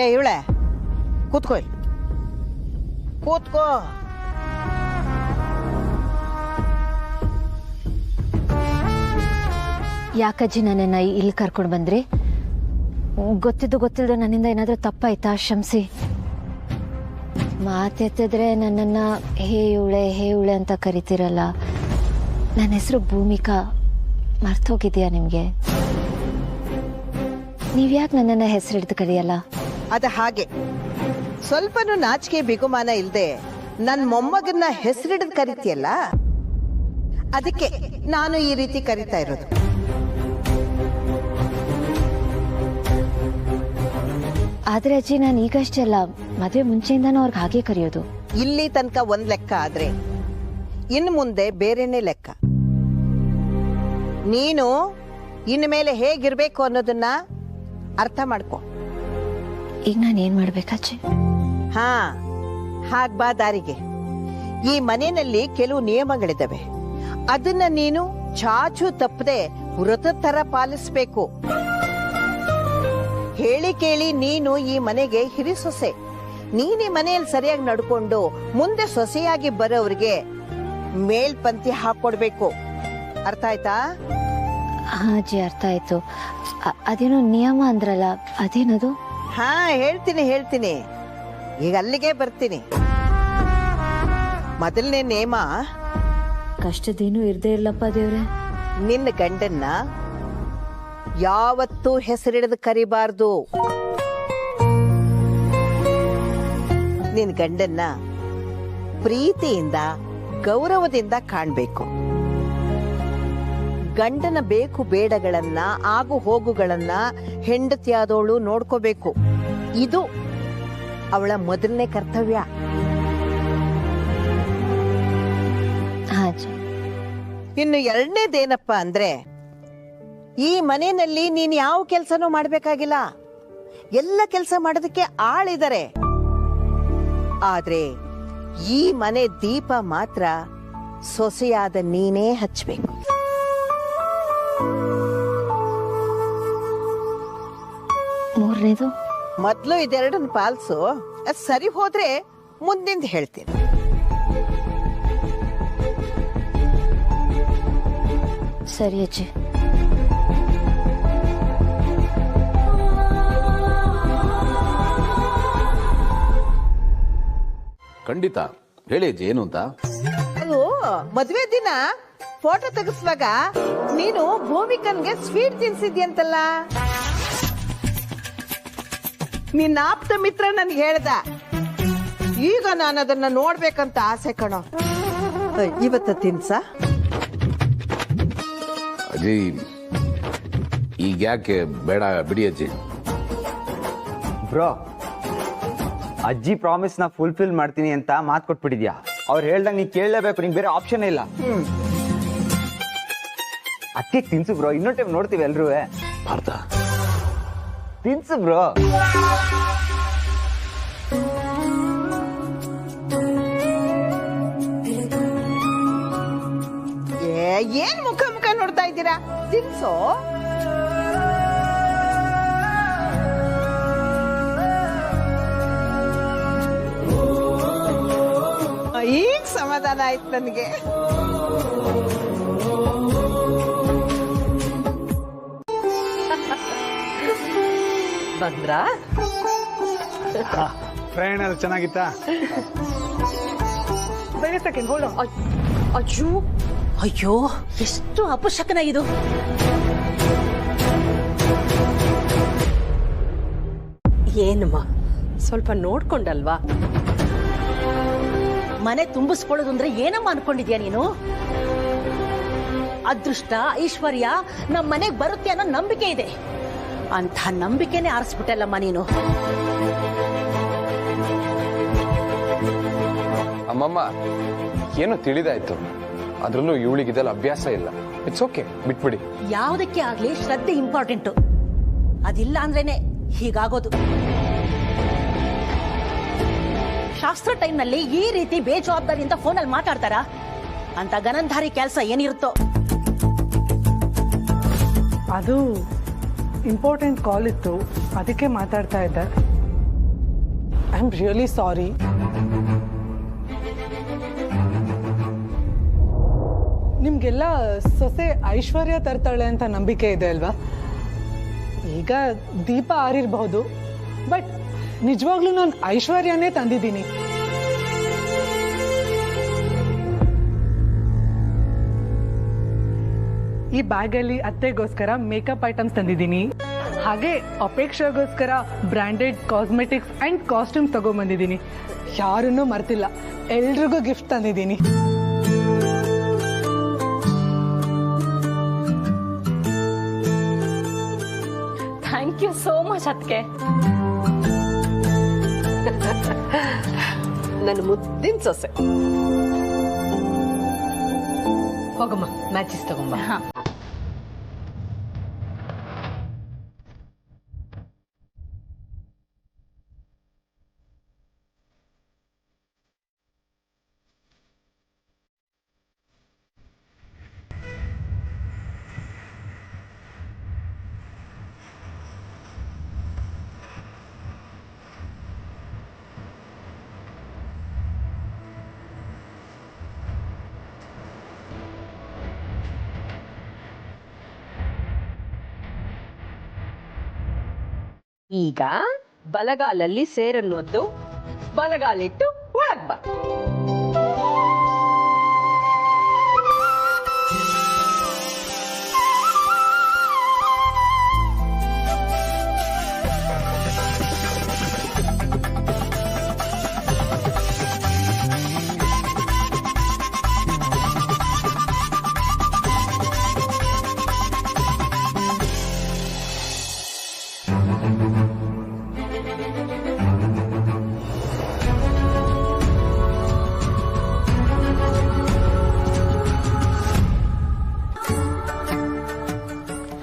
ಏ ಇವಳೆ, ಕೂತ್ಕೋ ಇಲ್ಲಿ. ಕೂತ್ಕೋ. ಯಾಕಜ್ಜಿ ನನ್ನನ್ನ ಇಲ್ಲಿ ಕರ್ಕೊಂಡು ಬಂದ್ರಿ? ಗೊತ್ತಿಲ್ಲದೆ ನನ್ನಿಂದ ಏನಾದ್ರೂ ತಪ್ಪಾಯ್ತಾ? ಕ್ಷಮಿಸಿ. ಮಾತೆತ್ತಿದ್ರೆ ನನ್ನನ್ನ ಹೇ ಇವಳೆ ಅಂತ ಕರಿತಿರಲ್ಲ. ನನ್ನ ಹೆಸರು ಭೂಮಿಕಾ. ಮರ್ತೋಗಿದ್ಯಾ ನಿಮ್ಗೆ? ನೀವ್ಯಾಕೆ ನನ್ನನ್ನ ಹೆಸರಿಡ್ದು ಕರೆಯಲ್ಲ? ಅದ ಹಾಗೆ ಸ್ವಲ್ಪನೂ ನಾಚಿಕೆ ಬಿಗುಮಾನ ಇಲ್ದೆ ನನ್ ಮೊಮ್ಮಗನ್ನ ಹೆಸರಿಡಿದು ಕರಿತೀಯಲ್ಲ, ಅದಕ್ಕೆ ನಾನು ಈ ರೀತಿ ಕರಿತಾ ಇರೋದು. ಆದ್ರೆ ಅಜ್ಜಿ, ನಾನು ಈಗಷ್ಟೇ ಅಲ್ಲ, ಮದುವೆ ಮುಂಚೆಯಿಂದಾನು ಅವ್ರಿಗೆ ಹಾಗೆ ಕರೆಯೋದು. ಇಲ್ಲಿ ತನಕ ಒಂದ್ ಲೆಕ್ಕ ಆದ್ರೆ ಇನ್ನು ಮುಂದೆ ಬೇರೆನೆ ಲೆಕ್ಕ. ನೀನು ಇನ್ನು ಮೇಲೆ ಹೇಗಿರ್ಬೇಕು ಅನ್ನೋದನ್ನ ಅರ್ಥ ಮಾಡ್ಕೊ. ಈಗ ನಾನು ಏನ್ ಮಾಡ್ಬೇಕಜ್ಜಿ? ಹಾ, ಹಾಗ್ಬಾ ದಾರಿಗೆ. ಈ ಮನೆಯಲ್ಲಿ ಕೆಲವು ನಿಯಮಗಳಿದ್ದಾವೆ. ಅದನ್ನ ನೀನು ಚಾಚು ತಪ್ಪದೆ ವೃತದ ತರ ಪಾಲಿಸ್ಬೇಕು. ಹೇಳಿ ಕೇಳಿ ನೀನು ಈ ಮನೆಗೆ ಹಿರಿ ಸೊಸೆ. ನೀನ್ ಈ ಮನೆಯಲ್ಲಿ ಸರಿಯಾಗಿ ನಡ್ಕೊಂಡು ಮುಂದೆ ಸೊಸೆಯಾಗಿ ಬರೋವ್ರಿಗೆ ಮೇಲ್ಪಂಕ್ತಿ ಹಾಕೊಡ್ಬೇಕು. ಅರ್ಥ ಆಯ್ತಾ? ಹಾ ಅಜ್ಜಿ, ಅರ್ಥ ಆಯ್ತು. ಅದೇನೋ ನಿಯಮ ಅಂದ್ರಲ್ಲ, ಅದೇನದು? ಹಾ ಹೇಳ್ತೀನಿ ಈಗ ಅಲ್ಲಿಗೆ ಬರ್ತೀನಿ. ಮೊದಲನೇ ನೇಮ ಕಷ್ಟದೇನು ಇರ್ದೇ ಇರ್ಲಪ್ಪ ದೇವ್ರೆ. ನಿನ್ನ ಗಂಡನ್ನ ಯಾವತ್ತೂ ಹೆಸರಿಡದು ಕರಿಬಾರ್ದು. ನಿನ್ನ ಗಂಡನ್ನ ಪ್ರೀತಿಯಿಂದ ಗೌರವದಿಂದ ಕಾಣ್ಬೇಕು. ಗಂಡನ ಬೇಕು ಬೇಡಗಳನ್ನ ಆಗು ಹೋಗುಗಳನ್ನ ಹೆಂಡತಿಯಾದವಳು ನೋಡ್ಕೋಬೇಕು. ಇದು ಅವಳ ಮೊದಲನೇ ಕರ್ತವ್ಯ. ಇನ್ನು ಎರಡನೇದೇನಪ್ಪ ಅಂದ್ರೆ, ಈ ಮನೆಯಲ್ಲಿ ನೀನ್ ಯಾವ ಕೆಲ್ಸನೂ ಮಾಡ್ಬೇಕಾಗಿಲ್ಲ. ಎಲ್ಲ ಕೆಲಸ ಮಾಡೋದಕ್ಕೆ ಆಳಿದ್ದಾರೆ. ಆದ್ರೆ ಈ ಮನೆ ದೀಪ ಮಾತ್ರ ಸೊಸೆಯಾದ ನೀನೇ ಹಚ್ಬೇಕು. ಮೂರನೇದು ಮೊದ್ಲು ಇದೆರಡನ್ನ ಪಾಲ್ಸು. ಅದ್ ಸರಿ ಹೋದ್ರೆ ಮುಂದಿಂದ ಹೇಳ್ತೀನಿ. ಸರಿ ಅಜ್ಜಿ. ಖಂಡಿತ ಹೇಳಿ ಅಜ್ಜಿ, ಏನು ಅಂತ? ಅದು ಮದ್ವೆ ದಿನ ಫೋಟೋ ತೆಗಿಸುವಾಗ ನೀನು ಭೂಮಿಕನ್ಗೆ ಸ್ವೀಟ್ ತಿನ್ಸಿದ್ಯಂತಲ್ಲ. ನಿನ್ನ ಆಪ್ತ ಮಿತ್ರ ನನ್ಗೆ ಹೇಳ್ದ. ಈಗ ನಾನು ಅದನ್ನ ನೋಡ್ಬೇಕಂತ ಆಸೆ ಕಣೋ. ಇವತ್ತ ತಿನ್ಸ ಅಜ್ಜಿ, ಈಗ ಯಾಕೆ ಬೇಡ, ಬಿಡಿ ಅಜ್ಜಿ. ಬ್ರೋ, ಅಜ್ಜಿ ಪ್ರಾಮಿಸ್ ನ ಫುಲ್ಫಿಲ್ ಮಾಡ್ತೀನಿ ಅಂತ ಮಾತು ಕೊಟ್ಬಿಟ್ಟಿದ್ಯಾ. ಅವ್ರು ಹೇಳ್ದಂಗೆ ನೀ ಕೇಳಲೇಬೇಕು, ನಿಂಗೆ ಬೇರೆ ಆಪ್ಷನ್ ಇಲ್ಲ. ಅದಕ್ಕೆ ತಿನ್ಸು ಬ್ರೋ, ಇನ್ನೊಂದು ಟೈಮ್ ನೋಡ್ತೀವಿ ಎಲ್ರೂ. ಭಾರತ ತಿನ್ಸು ಬ್ರೋ. ಏನ್ ಮುಖ ನೋಡ್ತಾ ಇದ್ದೀರಾ? ತಿನ್ಸೋ. ಈಗ ಸಮಾಧಾನ ಆಯ್ತು ನನಗೆ. ಬಂದ್ರಾ? ಪ್ರಯಾಣ ಎಲ್ಲ ಚೆನ್ನಾಗಿತ್ತಾ? ಅಯ್ಯೋ ಅಯ್ಯೋ, ಎಷ್ಟು ಅಪಶಕನ ಇದು. ಏನಮ್ಮ, ಸ್ವಲ್ಪ ನೋಡ್ಕೊಂಡಲ್ವಾ? ಮನೆ ತುಂಬಿಸ್ಕೊಳ್ಳೋದು ಅಂದ್ರೆ ಏನಮ್ಮ ಅನ್ಕೊಂಡಿದ್ಯಾ ನೀನು? ಅದೃಷ್ಟ ಐಶ್ವರ್ಯ ನಮ್ಮ ಮನೆಗೆ ಬರುತ್ತೆ ಅನ್ನೋ ನಂಬಿಕೆ ಇದೆ. ಅಂಥ ನಂಬಿಕೆನೆ ಆರಿಸ್ಬಿಟ್ಟಲ್ಲಮ್ಮ ನೀನು. ಅಮ್ಮಮ್ಮ, ಏನು ತಿಳಿದಾಯ್ತು. ಅದ್ರಲ್ಲೂ ಇವಳಿಗಿದೆಲ್ಲ ಅಭ್ಯಾಸ ಇಲ್ಲ. ಇಟ್ಸ್ ಓಕೆ, ಬಿಟ್ಬಿಡಿ. ಯಾವುದಕ್ಕೆ ಆಗ್ಲಿ ಶ್ರದ್ಧೆ ಇಂಪಾರ್ಟೆಂಟು. ಅದಿಲ್ಲ ಅಂದ್ರೇನೆ ಹೀಗಾಗೋದು. ಶಾಸ್ತ್ರ ಟೈಮ್ನಲ್ಲಿ ಈ ರೀತಿ ಬೇಜವಾಬ್ದಾರಿಯಿಂದ ಫೋನಲ್ಲಿ ಮಾತಾಡ್ತಾರ? ಅಂತ ಗನಂಧಾರಿ ಕೆಲಸ ಏನಿರುತ್ತೋ. ಅದು ಇಂಪಾರ್ಟೆಂಟ್ ಕಾಲ್ ಇತ್ತು, ಅದಕ್ಕೆ ಮಾತಾಡ್ತಾ ಇದ್ದೆ. I am really sorry. ನಿಮ್ಗೆಲ್ಲ ಸೊಸೆ ಐಶ್ವರ್ಯ ತರ್ತಾಳೆ ಅಂತ ನಂಬಿಕೆ ಇದೆ ಅಲ್ವಾ? ಈಗ ದೀಪ ಆರಿರಬಹುದು, ಬಟ್ ನಿಜವಾಗ್ಲೂ ನಾನು ಐಶ್ವರ್ಯನೇ ತಂದಿದ್ದೀನಿ. ಈ ಬ್ಯಾಗಲ್ಲಿ ಅತ್ತೆಗೋಸ್ಕರ ಮೇಕಪ್ ಐಟಮ್ಸ್ ತಂದಿದ್ದೀನಿ. ಹಾಗೆ ಅಪೇಕ್ಷೆಗೋಸ್ಕರ ಬ್ರ್ಯಾಂಡೆಡ್ ಕಾಸ್ಮೆಟಿಕ್ಸ್ ಅಂಡ್ ಕಾಸ್ಟ್ಯೂಮ್ಸ್ ತಗೊಂಡ್ಬಂದಿದ್ದೀನಿ. ಯಾರನ್ನೂ ಮರ್ತಿಲ್ಲ, ಎಲ್ರಿಗೂ ಗಿಫ್ಟ್ ತಂದಿದ್ದೀನಿ. ಥ್ಯಾಂಕ್ ಯು ಸೋ ಮಚ್ ಅದಕ್ಕೆ. ನನ್ನ ಮುದ್ದಿನ ಸೊಸೆ. ಹೋಗಮ್ಮ, ಮ್ಯಾಚಿಸ್ ತಗೊಂಬ. ಈಗ ಬಲಗಾಲಲ್ಲಿ ಸೇರನ್ನು ಒದ್ದು ಬಲಗಾಲಿಟ್ಟು ಒಳಗ್ ಬಾ.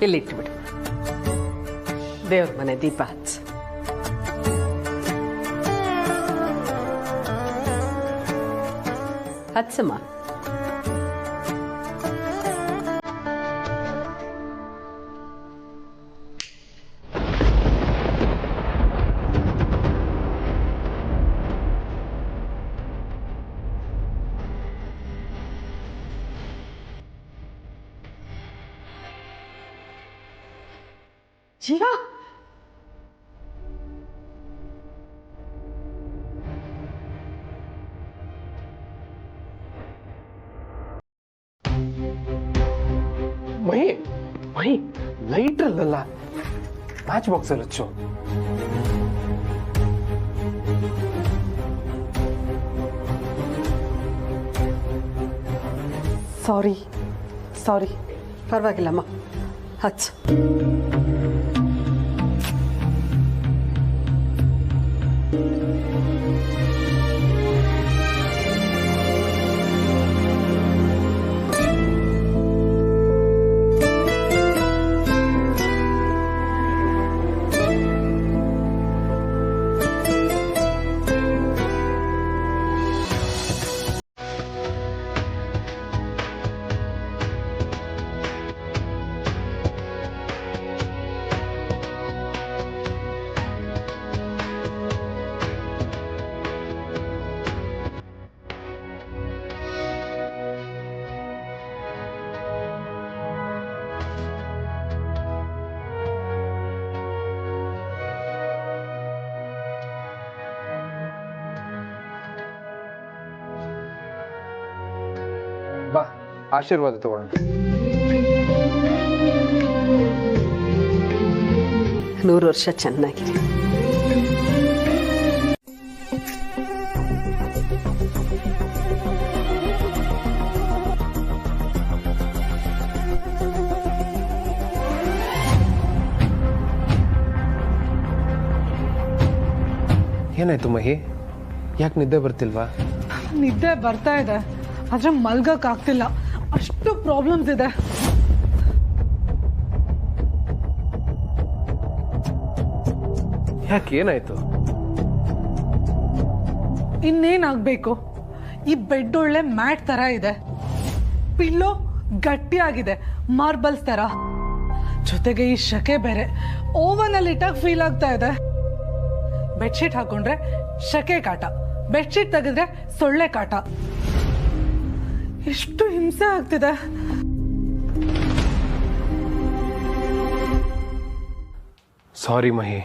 ಇಲ್ಲಿಟ್ಬಿಡು. ದೇವ್ರ ಮನೆ ದೀಪ ಹಚ್ಚ. ಹಚ್ಚಮ್ಮ. ಜೀವ, ಮಹಿ ಮಹಿ ಲೈಟ್ರಲ್ಲ, ಮ್ಯಾಚ್ ಬಾಕ್ಸ್ ಅಲ್ಲಿ ಹಚ್ಚು. ಸಾರಿ ಸಾರಿ, ಪರವಾಗಿಲ್ಲಮ್ಮ, ಹಚ್ಚು. ಬಾ, ಆಶೀರ್ವಾದ ತಗೊಳ್ಳೋಣ. 100 ವರ್ಷ ಚೆನ್ನಾಗಿದೆ. ಏನಾಯ್ತು ಮಹಿ? ಯಾಕೆ ನಿದ್ದೆ ಬರ್ತಿಲ್ವಾ? ನಿದ್ದೆ ಬರ್ತಾ ಇದೆ, ಆದ್ರೆ ಮಲ್ಗಕ್ ಆಗ್ತಿಲ್ಲ, ಅಷ್ಟು ಪ್ರಾಬ್ಲಮ್ಸ್ ಇದೆ. ಯಾಕೆ, ಏನಾಯ್ತು? ಇನ್ನೇನಾಗ್ಬೇಕು? ಈ ಬೆಡ್ ಒಳ್ಳೆ ಮ್ಯಾಟ್ ತರ ಇದೆ, ಪಿಲ್ಲೋ ಗಟ್ಟಿಯಾಗಿದೆ, ಮಾರ್ಬಲ್ಸ್ ತರ. ಜೊತೆಗೆ ಈ ಶಕೆ ಬೇರೆ, ಓವನ್ ಅಲ್ಲಿ ಇಟ್ಟಾಗ ಫೀಲ್ ಆಗ್ತಾ ಇದೆ. ಬೆಡ್ಶೀಟ್ ಹಾಕೊಂಡ್ರೆ ಶಕೆ ಕಾಟ, ಬೆಡ್ಶೀಟ್ ತೆಗೆದ್ರೆ ಸೊಳ್ಳೆ ಕಾಟ. ಎಷ್ಟು ಹಿಂಸೆ ಆಗ್ತಿದೆ. ಸಾರಿ ಮಹಿ,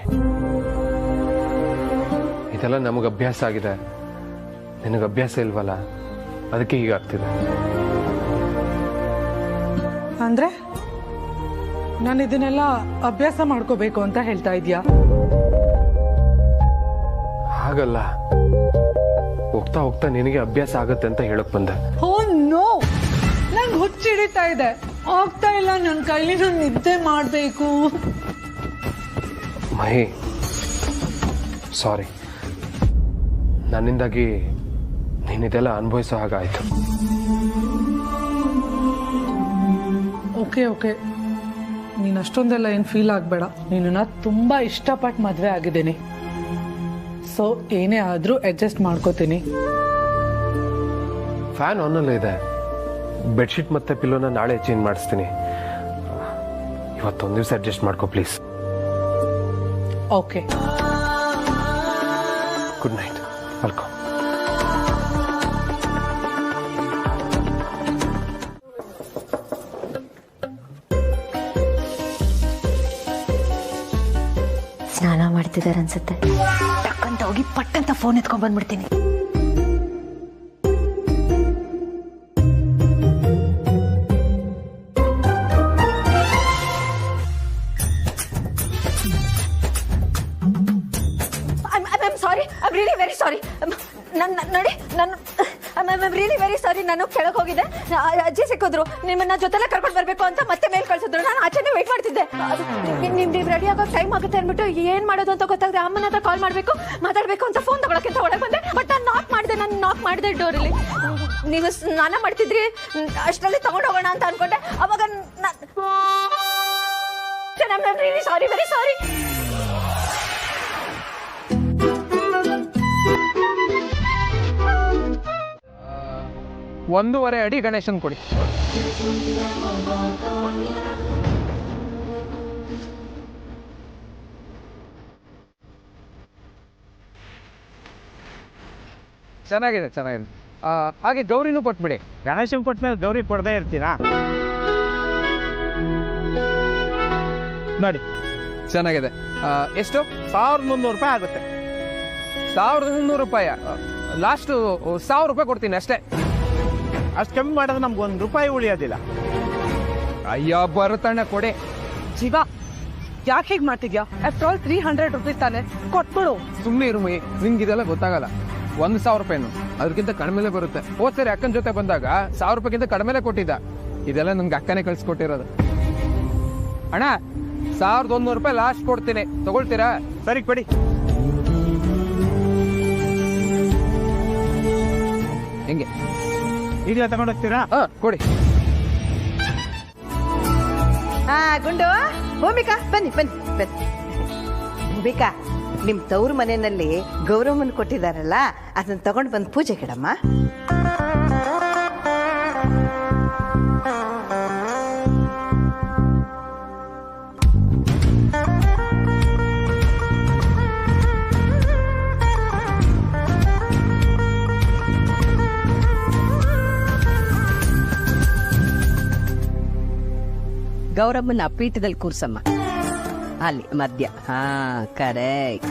ಇದೆಲ್ಲ ನಮಗೆ ಅಭ್ಯಾಸ ಆಗಿದೆ, ನಿನಗೆ ಅಭ್ಯಾಸ ಇಲ್ವಲ್ಲ, ಅದಕ್ಕೆ ಹೀಗಾಗ್ತಿದೆ. ಅಂದ್ರೆ ನಾನು ಇದನ್ನೆಲ್ಲ ಅಭ್ಯಾಸ ಮಾಡ್ಕೋಬೇಕು ಅಂತ ಹೇಳ್ತಾ ಇದೀಯಾ? ಹಾಗಲ್ಲ, ಹೋಗ್ತಾ ಹೋಗ್ತಾ ನಿನಗೆ ಅಭ್ಯಾಸ ಆಗತ್ತೆ ಅಂತ ಹೇಳಕ್ ಬಂದೆ. ಓ ನೋ, ನಂಗೆ ಹುಚ್ಚಿಡಿತಾ ಇದೆ, ಆಗ್ತಾ ಇಲ್ಲ ನನ್ನ ಕೈಲಿ. ನಾನು ನಿದ್ದೆ ಮಾಡ್ಬೇಕು. ಮಹಿ ಸಾರಿ, ನನ್ನಿಂದಾಗಿ ನೀನಿದೆಲ್ಲ ಅನುಭವಿಸೋ ಹಾಗಾಯ್ತು. ಓಕೆ ಓಕೆ, ನೀನು ಅಷ್ಟೊಂದೆಲ್ಲ ಏನು ಫೀಲ್ ಆಗಬೇಡ. ನೀನನ್ನ ತುಂಬಾ ಇಷ್ಟಪಟ್ಟು ಮದುವೆ ಆಗಿದ್ದೀನಿ, ಸೊ ಏನೇ ಆದರೂ ಅಡ್ಜಸ್ಟ್ ಮಾಡ್ಕೋತೀನಿ. ಫ್ಯಾನ್ ಆನಲ್ಲೇ ಇದೆ, ಬೆಡ್ಶೀಟ್ ಮತ್ತೆ ಪಿಲ್ಲೋನ ನಾಳೆ ಚೇಂಜ್ ಮಾಡಿಸ್ತೀನಿ. ಇವತ್ತೊಂದು ದಿವಸ ಅಡ್ಜಸ್ಟ್ ಮಾಡ್ಕೋ please. Okay, good night, welcome. ಸ್ನಾನ ಮಾಡ್ತೀನಿ. ಮಾಡ್ತಿದ್ದಾರೆ ಅನ್ಸುತ್ತೆ. ಟಕ್ಕಂತ ಹೋಗಿ ಪಟ್ಟಂತ ಫೋನ್ ಎತ್ಕೊಂಡ್ ಬಂದ್ಬಿಡ್ತೀನಿ. Sorry, I am really very sorry. ನೋಡಿ ನಾನು ರಿಯಲಿ ವೆರಿ ಸಾರಿ. ನಾನು ಕೆಳಗೆ ಹೋಗಿದ್ದೆ, ಅಜ್ಜಿ ಸಿಕ್ಕಿದ್ರು, ನಿಮ್ಮನ್ನ ಜೊತೆಲೆ ಕರ್ಕೊಂಡು ಬರ್ಬೇಕು ಅಂತ ಮತ್ತೆ ಮೇಲ್ ಕಳ್ಸಿದ್ರು. ನಾನು ಆಚೆನೆ ವೇಟ್ ಮಾಡ್ತಿದ್ದೆ. ನೀವು ರೆಡಿ ಆಗೋ ಟೈಮ್ ಆಗುತ್ತೆ ಅಂದ್ಬಿಟ್ಟು ಏನ್ ಮಾಡೋದು ಅಂತ ಗೊತ್ತಾಗದೆ ಅಮ್ಮನ ಹತ್ರ ಕಾಲ್ ಮಾತಾಡ್ಬೇಕು ಅಂತ ಫೋನ್ ತಗೊಳಕ್ಕೆ ಒಳಗೆ ಬಂದೆ. ಬಟ್ ನಾನು ನಾಕ್ ಮಾಡಿದೆ ಡೋರಲ್ಲಿ. ನೀವು ಸ್ನಾನ ಮಾಡ್ತಿದ್ರಿ, ಅಷ್ಟರಲ್ಲಿ ತಗೊಂಡು ಹೋಗೋಣ ಅಂತ ಅನ್ಕೊಂಡೆ. ಅವಾಗ ರಿಯಲಿ ಸಾರಿ, ವೆರಿ ಸಾರಿ. 1.5 ಅಡಿ ಗಣೇಶನ್ ಕೊಡಿ. ಚೆನ್ನಾಗಿದೆ. ಹಾಗೆ ಗೌರಿನೂ ಕೊಟ್ಬಿಡಿ. ಗಣೇಶನ್ ಕೊಟ್ಮೇಲೆ ಗೌರಿ ಕೊಡದೇ ಇರ್ತೀರಾ? ನೋಡಿ ಚೆನ್ನಾಗಿದೆ. ಎಷ್ಟು? 1300 ರೂಪಾಯಿ ಆಗುತ್ತೆ. 1300 ರೂಪಾಯಿ? ಲಾಸ್ಟು 1000 ರೂಪಾಯಿ ಕೊಡ್ತೀನಿ ಅಷ್ಟೇ. ಅಷ್ಟು ಕಮ್ಮಿ ಮಾಡಿದ್ರೆ ನಮ್ಗೆ 1 ರೂಪಾಯಿ ಉಳಿಯೋದಿಲ್ಲ. ಅಯ್ಯೋ ಬರುತ್ತಣ್ಣ ಕೊಡಿ. ಜೀವ ಯಾಕೆ ಹೀಗೆ ಮಾಡ್ತಿದ್ಯಾ? ಆಫ್ಟರ್ ಆಲ್ 300 ರೂಪೀಸ್ ತಾನೆ, ಕೊಟ್ಬಿಡು. ಸುಮ್ಮನೆ ಇರು ಮೈ, ನಿಂಗೆ ಇದೆಲ್ಲ ಗೊತ್ತಾಗಲ್ಲ. 1000 ರೂಪಾಯಿನು ಅದಕ್ಕಿಂತ ಕಡಿಮೆಲೆ ಬರುತ್ತೆ. ಹೋದ್ ಸರಿ ಅಕ್ಕನ ಜೊತೆ ಬಂದಾಗ 1000 ರೂಪಾಯಿಗಿಂತ ಕಡಿಮೆಲೆ ಕೊಟ್ಟಿದ್ದ. ಇದೆಲ್ಲ ನಮ್ಗೆ ಅಕ್ಕನೇ ಕಳ್ಸಿಕೊಟ್ಟಿರೋದು. ಅಣ್ಣ 1100 ರೂಪಾಯಿ ಲಾಸ್ಟ್ ಕೊಡ್ತೀನಿ, ತಗೊಳ್ತೀರಾ? ಸರಿ ಕೊಡಿ. ಹೆಂಗೆ ಈಗ ತಗೊಂಡೋಗ್ತೀರಾ? ಕೊಡಿ. ಗುಂಡು, ಭೂಮಿಕಾ ಬನ್ನಿ. ಭೂಮಿಕಾ, ನಿಮ್ ತವ್ರ ಮನೆಯಲ್ಲಿ ಗೌರವನ್ ಕೊಟ್ಟಿದಾರಲ್ಲ, ಅದನ್ನ ತಗೊಂಡು ಬಂದು ಪೂಜೆ ಗಿಡಮ್ಮ. ಗೌರಮ್ಮನ ಪೀಠದಲ್ಲಿ ಕೂರ್ಸಮ್ಮ, ಅಲ್ಲಿ ಮಧ್ಯ. ಹಾ ಕರೆಕ್ಟ್.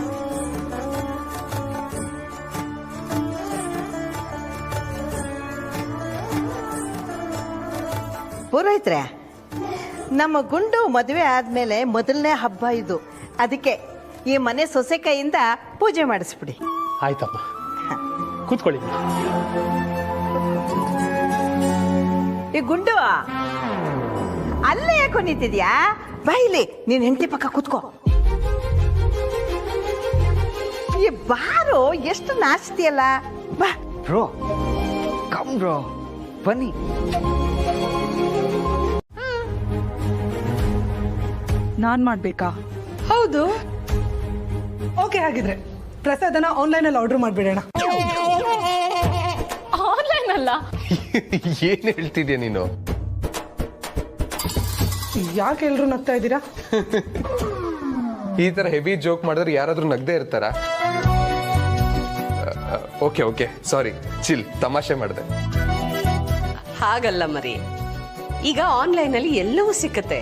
ಪುರೋಹಿತ್ರೆ, ನಮ್ಮ ಗುಂಡು ಮದುವೆ ಆದ್ಮೇಲೆ ಮೊದಲನೇ ಹಬ್ಬ ಇದು. ಅದಕ್ಕೆ ಈ ಮನೆ ಸೊಸೆ ಕೈಯಿಂದ ಪೂಜೆ ಮಾಡಿಸ್ಬಿಡಿ. ಆಯ್ತಮ್ಮ, ಕೂತ್ಕೊಳ್ಳಿ. ಈ ಗುಂಡು ಅಲ್ಲೇ ಯಾಕೋ ನಿಂತಿದ್ಯಾ? ಬಾಯಿಲಿ, ನೀನ್ ಹೆಂಡತಿ ಪಕ್ಕ ಕೂತ್ಕೋ. ಈ ಬಾರು ಎಷ್ಟು ನಾಚ್ತಿಯಲ್ಲ. ಬಾ ಬ್ರೋ, ಕಮ್ ಬ್ರೋ, ಬನ್ನಿ. ನಾನ್ ಮಾಡ್ಬೇಕಾ? ಹೌದು. ಓಕೆ, ಹಾಗಿದ್ರೆ ಪ್ರಸಾದನ ಆನ್ಲೈನಲ್ಲಿ ಆರ್ಡರ್ ಮಾಡ್ಬಿಡೋಣ. ಆನ್ಲೈನ್ ಅಲ್ಲ. ಏನ್ ಹೇಳ್ತಿದ್ಯಾ ನೀನು? ಯಾಕೆ ಎಲ್ರು ನಗ್ತಾ ಇದ್ದೀರಾ? ಈ ತರ ಹೆವಿ ಜೋಕ್ ಮಾಡಿದ್ರೆ ಯಾರಾದ್ರೂ ನಗ್ದೇ ಇರ್ತಾರ? ಓಕೆ ಸಾರಿ, ಚಿಲ್, ತಮಾಷೆ ಮಾಡಿದೆ. ಹಾಗಲ್ಲ ಮರಿ, ಈಗ ಆನ್ಲೈನ್ ಅಲ್ಲಿ ಎಲ್ಲವೂ ಸಿಕ್ಕತ್ತೆ.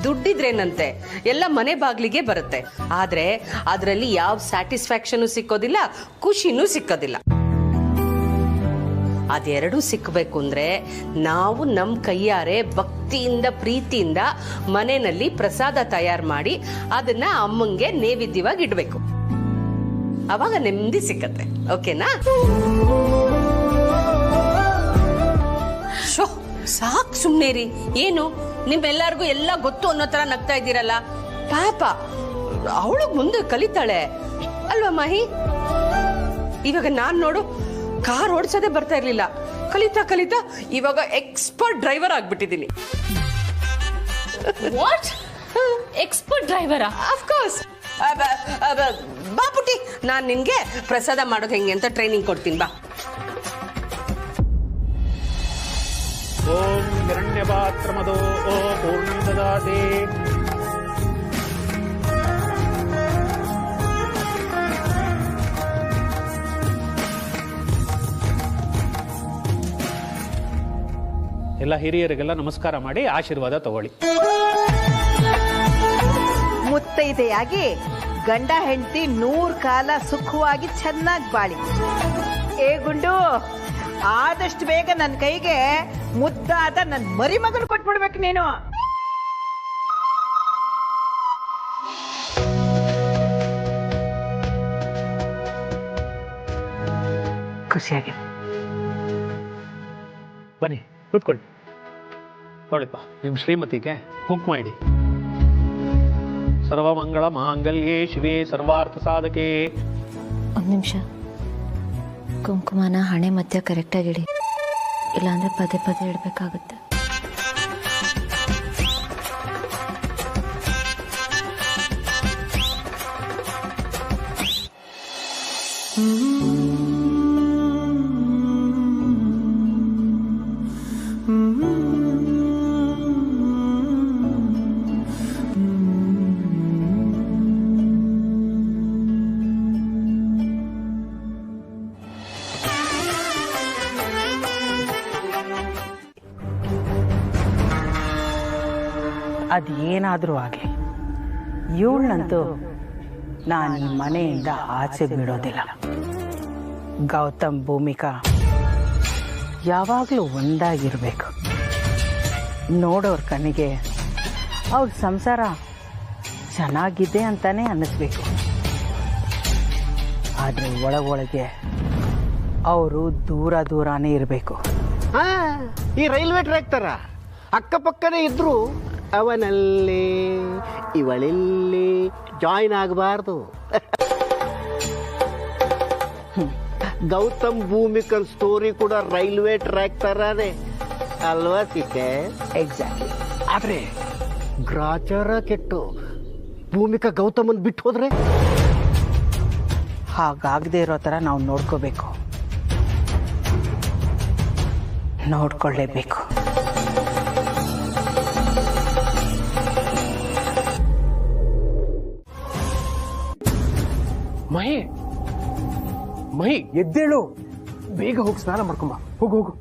ದುಡ್ಡಿದ್ರೇನಂತೆ ಎಲ್ಲ ಮನೆ ಬಾಗ್ಲಿಗೆ ಬರುತ್ತೆ. ಆದ್ರೆ ಅದರಲ್ಲಿ ಯಾವ ಸ್ಯಾಟಿಸ್ಫ್ಯಾಕ್ಷನ್ ಸಿಕ್ಕೋದಿಲ್ಲ, ಖುಷಿನೂ ಸಿಕ್ಕೋದಿಲ್ಲ. ಅದೆರಡೂ ಸಿಕ್ಕಬೇಕು ಅಂದ್ರೆ ನಾವು ನಮ್ಮ ಕೈಯಾರೆ ಭಕ್ತಿಯಿಂದ ಪ್ರೀತಿಯಿಂದ ಮನೆಯಲ್ಲಿ ಪ್ರಸಾದ ತಯಾರು ಮಾಡಿ ಅದನ್ನ ಅಮ್ಮಂಗೆ ನೈವೇದ್ಯವಾಗಿ ಇಡ್ಬೇಕು. ಅವಾಗ ನೆಮ್ಮದಿ ಸಿಕ್ಕತ್ತೆ. ಓಕೆನಾ? ಶೋ ಸಾಕ್, ಸುಮ್ನೆ ರೀ. ಏನು ನಿಮ್ಮೆಲ್ಲರಿಗೂ ಎಲ್ಲ ಗೊತ್ತು ಅನ್ನೋ ತರ ನಗ್ತಾ ಇದ್ದೀರಲ್ಲ. ಪಾಪ ಅವಳು ಮುಂದೆ ಕಲಿತಾಳೆ ಅಲ್ವಾ ಮಾಹಿ? ಇವಾಗ ನಾನ್ ನೋಡು, ಕಾರ್ ಓಡಿಸೋದೇ ಬರ್ತಾ ಇರ್ಲಿಲ್ಲ. ಕಲಿತಾ ಇವಾಗ ಎಕ್ಸ್ಪರ್ಟ್ ಡ್ರೈವರ್ ಆಗ್ಬಿಟ್ಟಿದ್ದೀನಿ. ವಾಟ್? ಎಕ್ಸ್ಪರ್ಟ್ ಡ್ರೈವರಾ? ಅಫ್ಕೋರ್ಸ್. ಬಾ ಪುಟ್ಟಿ, ನಾನ್ ನಿನ್ಗೆ ಪ್ರಸಾದ ಮಾಡೋದು ಹೆಂಗೆ ಅಂತ ಟ್ರೈನಿಂಗ್ ಕೊಡ್ತೀನಿ. ಬಾ. ಓಂ ಹಿರಣ್ಯಪಾತ್ರಮದೋ ಪೂರ್ಣಂ ದದಾತಿ. ಎಲ್ಲ ಹಿರಿಯರಿಗೆಲ್ಲ ನಮಸ್ಕಾರ ಮಾಡಿ ಆಶೀರ್ವಾದ ತಗೊಳ್ಳಿ. ಮುತ್ತೈದೆಯಾಗಿ ಗಂಡ ಹೆಂಡತಿ 100 ಕಾಲ ಸುಖವಾಗಿ ಚೆನ್ನಾಗಿ ಬಾಳಿ. ಏ ಗುಂಡು, ಆದಷ್ಟು ಬೇಗ ನನ್ನ ಕೈಗೆ ಮುದ್ದಾದ ನನ್ನ ಮರಿ ಮಗನ ಕೊಟ್ಬಿಡ್ಬೇಕು ನೀನು. ಖುಷಿಯಾಗಿದೆ. ಬನ್ನಿ ಕೂತ್ಕೊಳ್ಳಿ. ನೋಡಿಪ್ಪ, ನಿಮ್ಮ ಶ್ರೀಮತಿಗೆ ಕುಂಕುಮ ಇಡಿ. ಸರ್ವಮಂಗಳ ಮಾಂಗಲ್ಯೇ ಶಿವೇ ಸರ್ವಾರ್ಥ ಸಾಧಕೆ. ಒಂದು ನಿಮಿಷ, ಕುಂಕುಮನ ಹಣೆ ಮಧ್ಯ ಕರೆಕ್ಟಾಗಿ ಇಡಿ, ಇಲ್ಲಾಂದ್ರೆ ಪದೇ ಪದೇ ಇಡಬೇಕಾಗುತ್ತೆ. ಅದೇನಾದರೂ ಆಗಲಿ, ಇವಳನ್ನಂತೂ ನಾನು ಈ ಮನೆಯಿಂದ ಆಚೆ ಬಿಡೋದಿಲ್ಲ. ಗೌತಮ್ ಭೂಮಿಕಾ ಯಾವಾಗಲೂ ಒಂದಾಗಿರಬೇಕು. ನೋಡೋರ ಕಣ್ಣಿಗೆ ಅವ್ರ ಸಂಸಾರ ಚೆನ್ನಾಗಿದೆ ಅಂತಾನೆ ಅನ್ನಿಸ್ಬೇಕು. ಆದರೆ ಒಳಗೊಳಗೆ ಅವರು ದೂರ ದೂರನೇ ಇರಬೇಕು. ಈ ರೈಲ್ವೆ ಟ್ರ್ಯಾಕ್ ತರ ಅಕ್ಕಪಕ್ಕನೇ ಇದ್ರು ಅವನಲ್ಲಿ ಇವಳಲ್ಲಿ ಜಾಯಿನ್ ಆಗಬಾರ್ದು. ಗೌತಮ್ ಭೂಮಿಕನ್ ಸ್ಟೋರಿ ಕೂಡ ರೈಲ್ವೆ ಟ್ರ್ಯಾಕ್ ತರಾನೇ ಅಲ್ವಾ ಸಿಕ್ಕೆ? ಎಕ್ಸಾಕ್ಟ್ಲಿ. ಆದ್ರೆ ಗ್ರಾಚಾರ ಕೆಟ್ಟು ಭೂಮಿಕಾ ಗೌತಮನ್ ಬಿಟ್ಟು ಹೋದ್ರೆ ಹಾಗಾಗದೇ ಇರೋ ಥರ ನಾವು ನೋಡ್ಕೋಬೇಕು, ನೋಡ್ಕೊಳ್ಳೇಬೇಕು. ಮಹಿ ಮಹಿ ಎದ್ದೇಳು, ಬೇಗ ಹೋಗಿ ಸ್ನಾನ ಮಾಡ್ಕೊಂಬ. ಹೋಗು ಹೋಗು.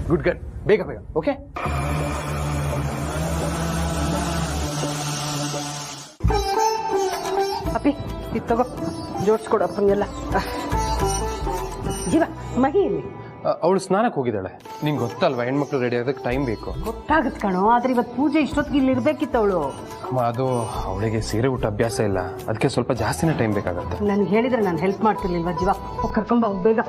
ಗುಡ್ ಗರ್ಲ್, ಬೇಗ ಬೇಗ. ಓಕೆ, ಅಪ್ಪಿ ಇದು ತಗೋ, ಜೋಡಿಸ್ಕೊಡು ಅಪ್ಪಂಗೆಲ್ಲ. ಜೀವ, ಮಹಿ ಇಲ್ಲಿ ಅವಳು ಸ್ನಾನಕ್ಕೆ ಹೋಗಿದ್ದಾಳೆ. ನಿಂಗೆ ಗೊತ್ತಲ್ವಾ, ಹೆಣ್ಮಕ್ಳು ರೆಡಿ ಆಗೋದಕ್ಕೆ ಟೈಮ್ ಬೇಕು. ಗೊತ್ತಾಗತ್ ಕಣೋ, ಆದ್ರೆ ಇವತ್ತು ಪೂಜೆ ಇಷ್ಟೊತ್ತಿಗೆ ಇಲ್ಲಿ ಇರ್ಬೇಕಿತ್ತು ಅವಳು. ಅದು ಅವಳಿಗೆ ಸೀರೆ ಊಟ ಅಭ್ಯಾಸ ಇಲ್ಲ, ಅದಕ್ಕೆ ಸ್ವಲ್ಪ ಜಾಸ್ತಿನೇ ಟೈಮ್ ಬೇಕಾಗತ್ತೆ. ನನಗೆ ಹೇಳಿದ್ರೆ ನಾನು ಹೆಲ್ಪ್ ಮಾಡ್ತಿರ್ಲಿಲ್ವಾ? ಜೀವ, ಕರ್ಕೊಂಬ ಬೇಗ.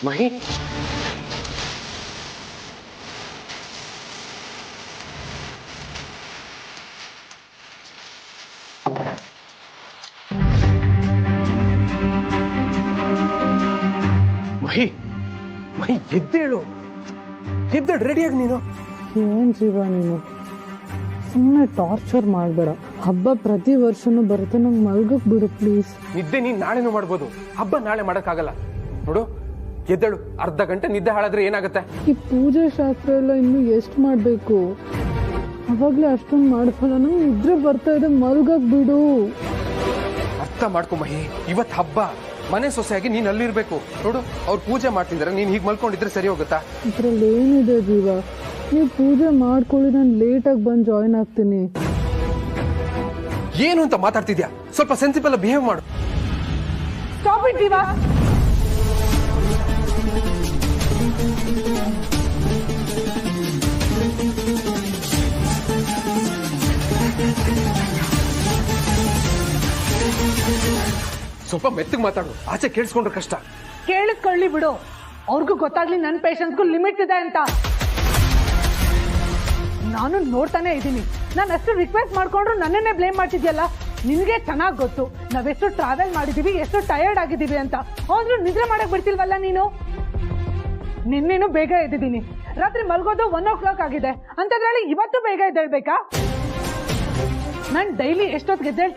ಮಹಿ, ಮಹಿ ಮಹಿ ಎದ್ದೇಳು, ಎದ್ದೇಳು, ರೆಡಿಯಾಗಿ ನೀನು. ಏನ್ ಜೀವ ನೀನು, ಸುಮ್ಮನೆ ಟಾರ್ಚರ್ ಮಾಡಬೇಡ. ಹಬ್ಬ ಪ್ರತಿ ವರ್ಷನೂ ಬರುತ್ತೆ, ನಂಗೆ ಮಲ್ಗಕ್ ಬಿಡು ಪ್ಲೀಸ್. ನಿದ್ದೆ ನೀನ್ ನಾಳೆನೂ ಮಾಡ್ಬೋದು, ಹಬ್ಬ ನಾಳೆ ಮಾಡಕ್ಕಾಗಲ್ಲ. ನೋಡು, ಎದ್ದೇಳು. ಅರ್ಧ ಗಂಟೆ ನಿದ್ದೆ ಹಾಳಾದ್ರೆ ಏನಾಗುತ್ತೆ? ಈ ಪೂಜೆ ಶಾಸ್ತ್ರ ಎಲ್ಲ ಇನ್ನು ಎಷ್ಟು ಮಾಡಬೇಕು? ಅವಾಗ್ಲೇ ಅಷ್ಟೊಂದು ಮಾಡ್ಸಲ್ಲ, ನಂಗೆ ನಿದ್ರೆ ಬರ್ತಾ ಇದೆ, ಮಲ್ಗಕ್ ಬಿಡು. ಅರ್ಥ ಮಾಡ್ಕೊ ಮಹಿ, ಇವತ್ತು ಹಬ್ಬ, ಮನೆ ಸೊಸೆಯಾಗಿ ನೀನ್ ಅಲ್ಲಿರ್ಬೇಕು. ನೋಡು, ಅವ್ರು ಪೂಜೆ ಮಾಡ್ತಿದ್ದಾರೆ, ನೀನ್ ಹೀಗೆ ಮಲ್ಕೊಂಡಿದ್ರೆ ಸರಿ ಹೋಗುತ್ತಾ? ಇದ್ರಲ್ಲಿ ಏನಿದೆ ಜೀವ, ನೀವು ಪೂಜೆ ಮಾಡ್ಕೊಳ್ಳಿ, ನಾನು ಲೇಟಾಗಿ ಬಂದು ಜಾಯಿನ್ ಆಗ್ತೀನಿ. ಏನು ಅಂತ ಮಾತಾಡ್ತಿದ್ಯಾ? ಸ್ವಲ್ಪ ಸೆನ್ಸಿಬಲ್ ಬಿಹೇವ್ ಮಾಡು. ಸ್ಟಾಪ್ ಇಟ್ ಜೀವ. ಸ್ವಲ್ಪ ಮೆತ್ತಗೆ ಮಾತಾಡು, ಆಚೆ ಕೇಳಿಸ್ಕೊಂಡ್ರೆ ಕಷ್ಟ. ಕೇಳಿಸ್ಕೊಳ್ಳಿ ಬಿಡು, ಅವ್ರಿಗೂ ಗೊತ್ತಾಗ್ಲಿ ನನ್ನ ಪೇಷನ್ಸ್ಗೂ ಲಿಮಿಟ್ ಇದೆ ಅಂತ. ನಾನು ನೋಡ್ತಾನೆ ಇದ್ದೀನಿ, ನಾನು ಅಷ್ಟು ರಿಕ್ವೆಸ್ಟ್ ಮಾಡ್ಕೊಂಡ್ರು ನನ್ನನ್ನೇ ಬ್ಲೇಮ್ ಮಾಡ್ತಿದ್ಯಲ್ಲ. ನಿನಗೆ ಚೆನ್ನಾಗಿ ಗೊತ್ತು ನಾವೆಷ್ಟು ಟ್ರಾವೆಲ್ ಮಾಡಿದೀವಿ, ಎಷ್ಟು ಟಯರ್ಡ್ ಆಗಿದ್ದೀವಿ ಅಂತ. ಆದ್ರೂ ನಿದ್ರೆ ಮಾಡಕ್ ಬಿಡ್ತಿಲ್ವಲ್ಲ ನೀನು. ನಿನ್ನೇನು ಬೇಗ ಎದ್ದಿದ್ದೀನಿ, ರಾತ್ರಿ ಮಲ್ಗೋದು 1 o'clock ಆಗಿದೆ ಅಂತದ್ರಲ್ಲಿ ಇವತ್ತು ಬೇಗ ಎದ್ದೇಳ್ಬೇಕಾ? ನಾನು ಡೈಲಿ ಎಷ್ಟೊತ್ತಿಗೆ ಎದ್ದೇಳ್ತೀನಿ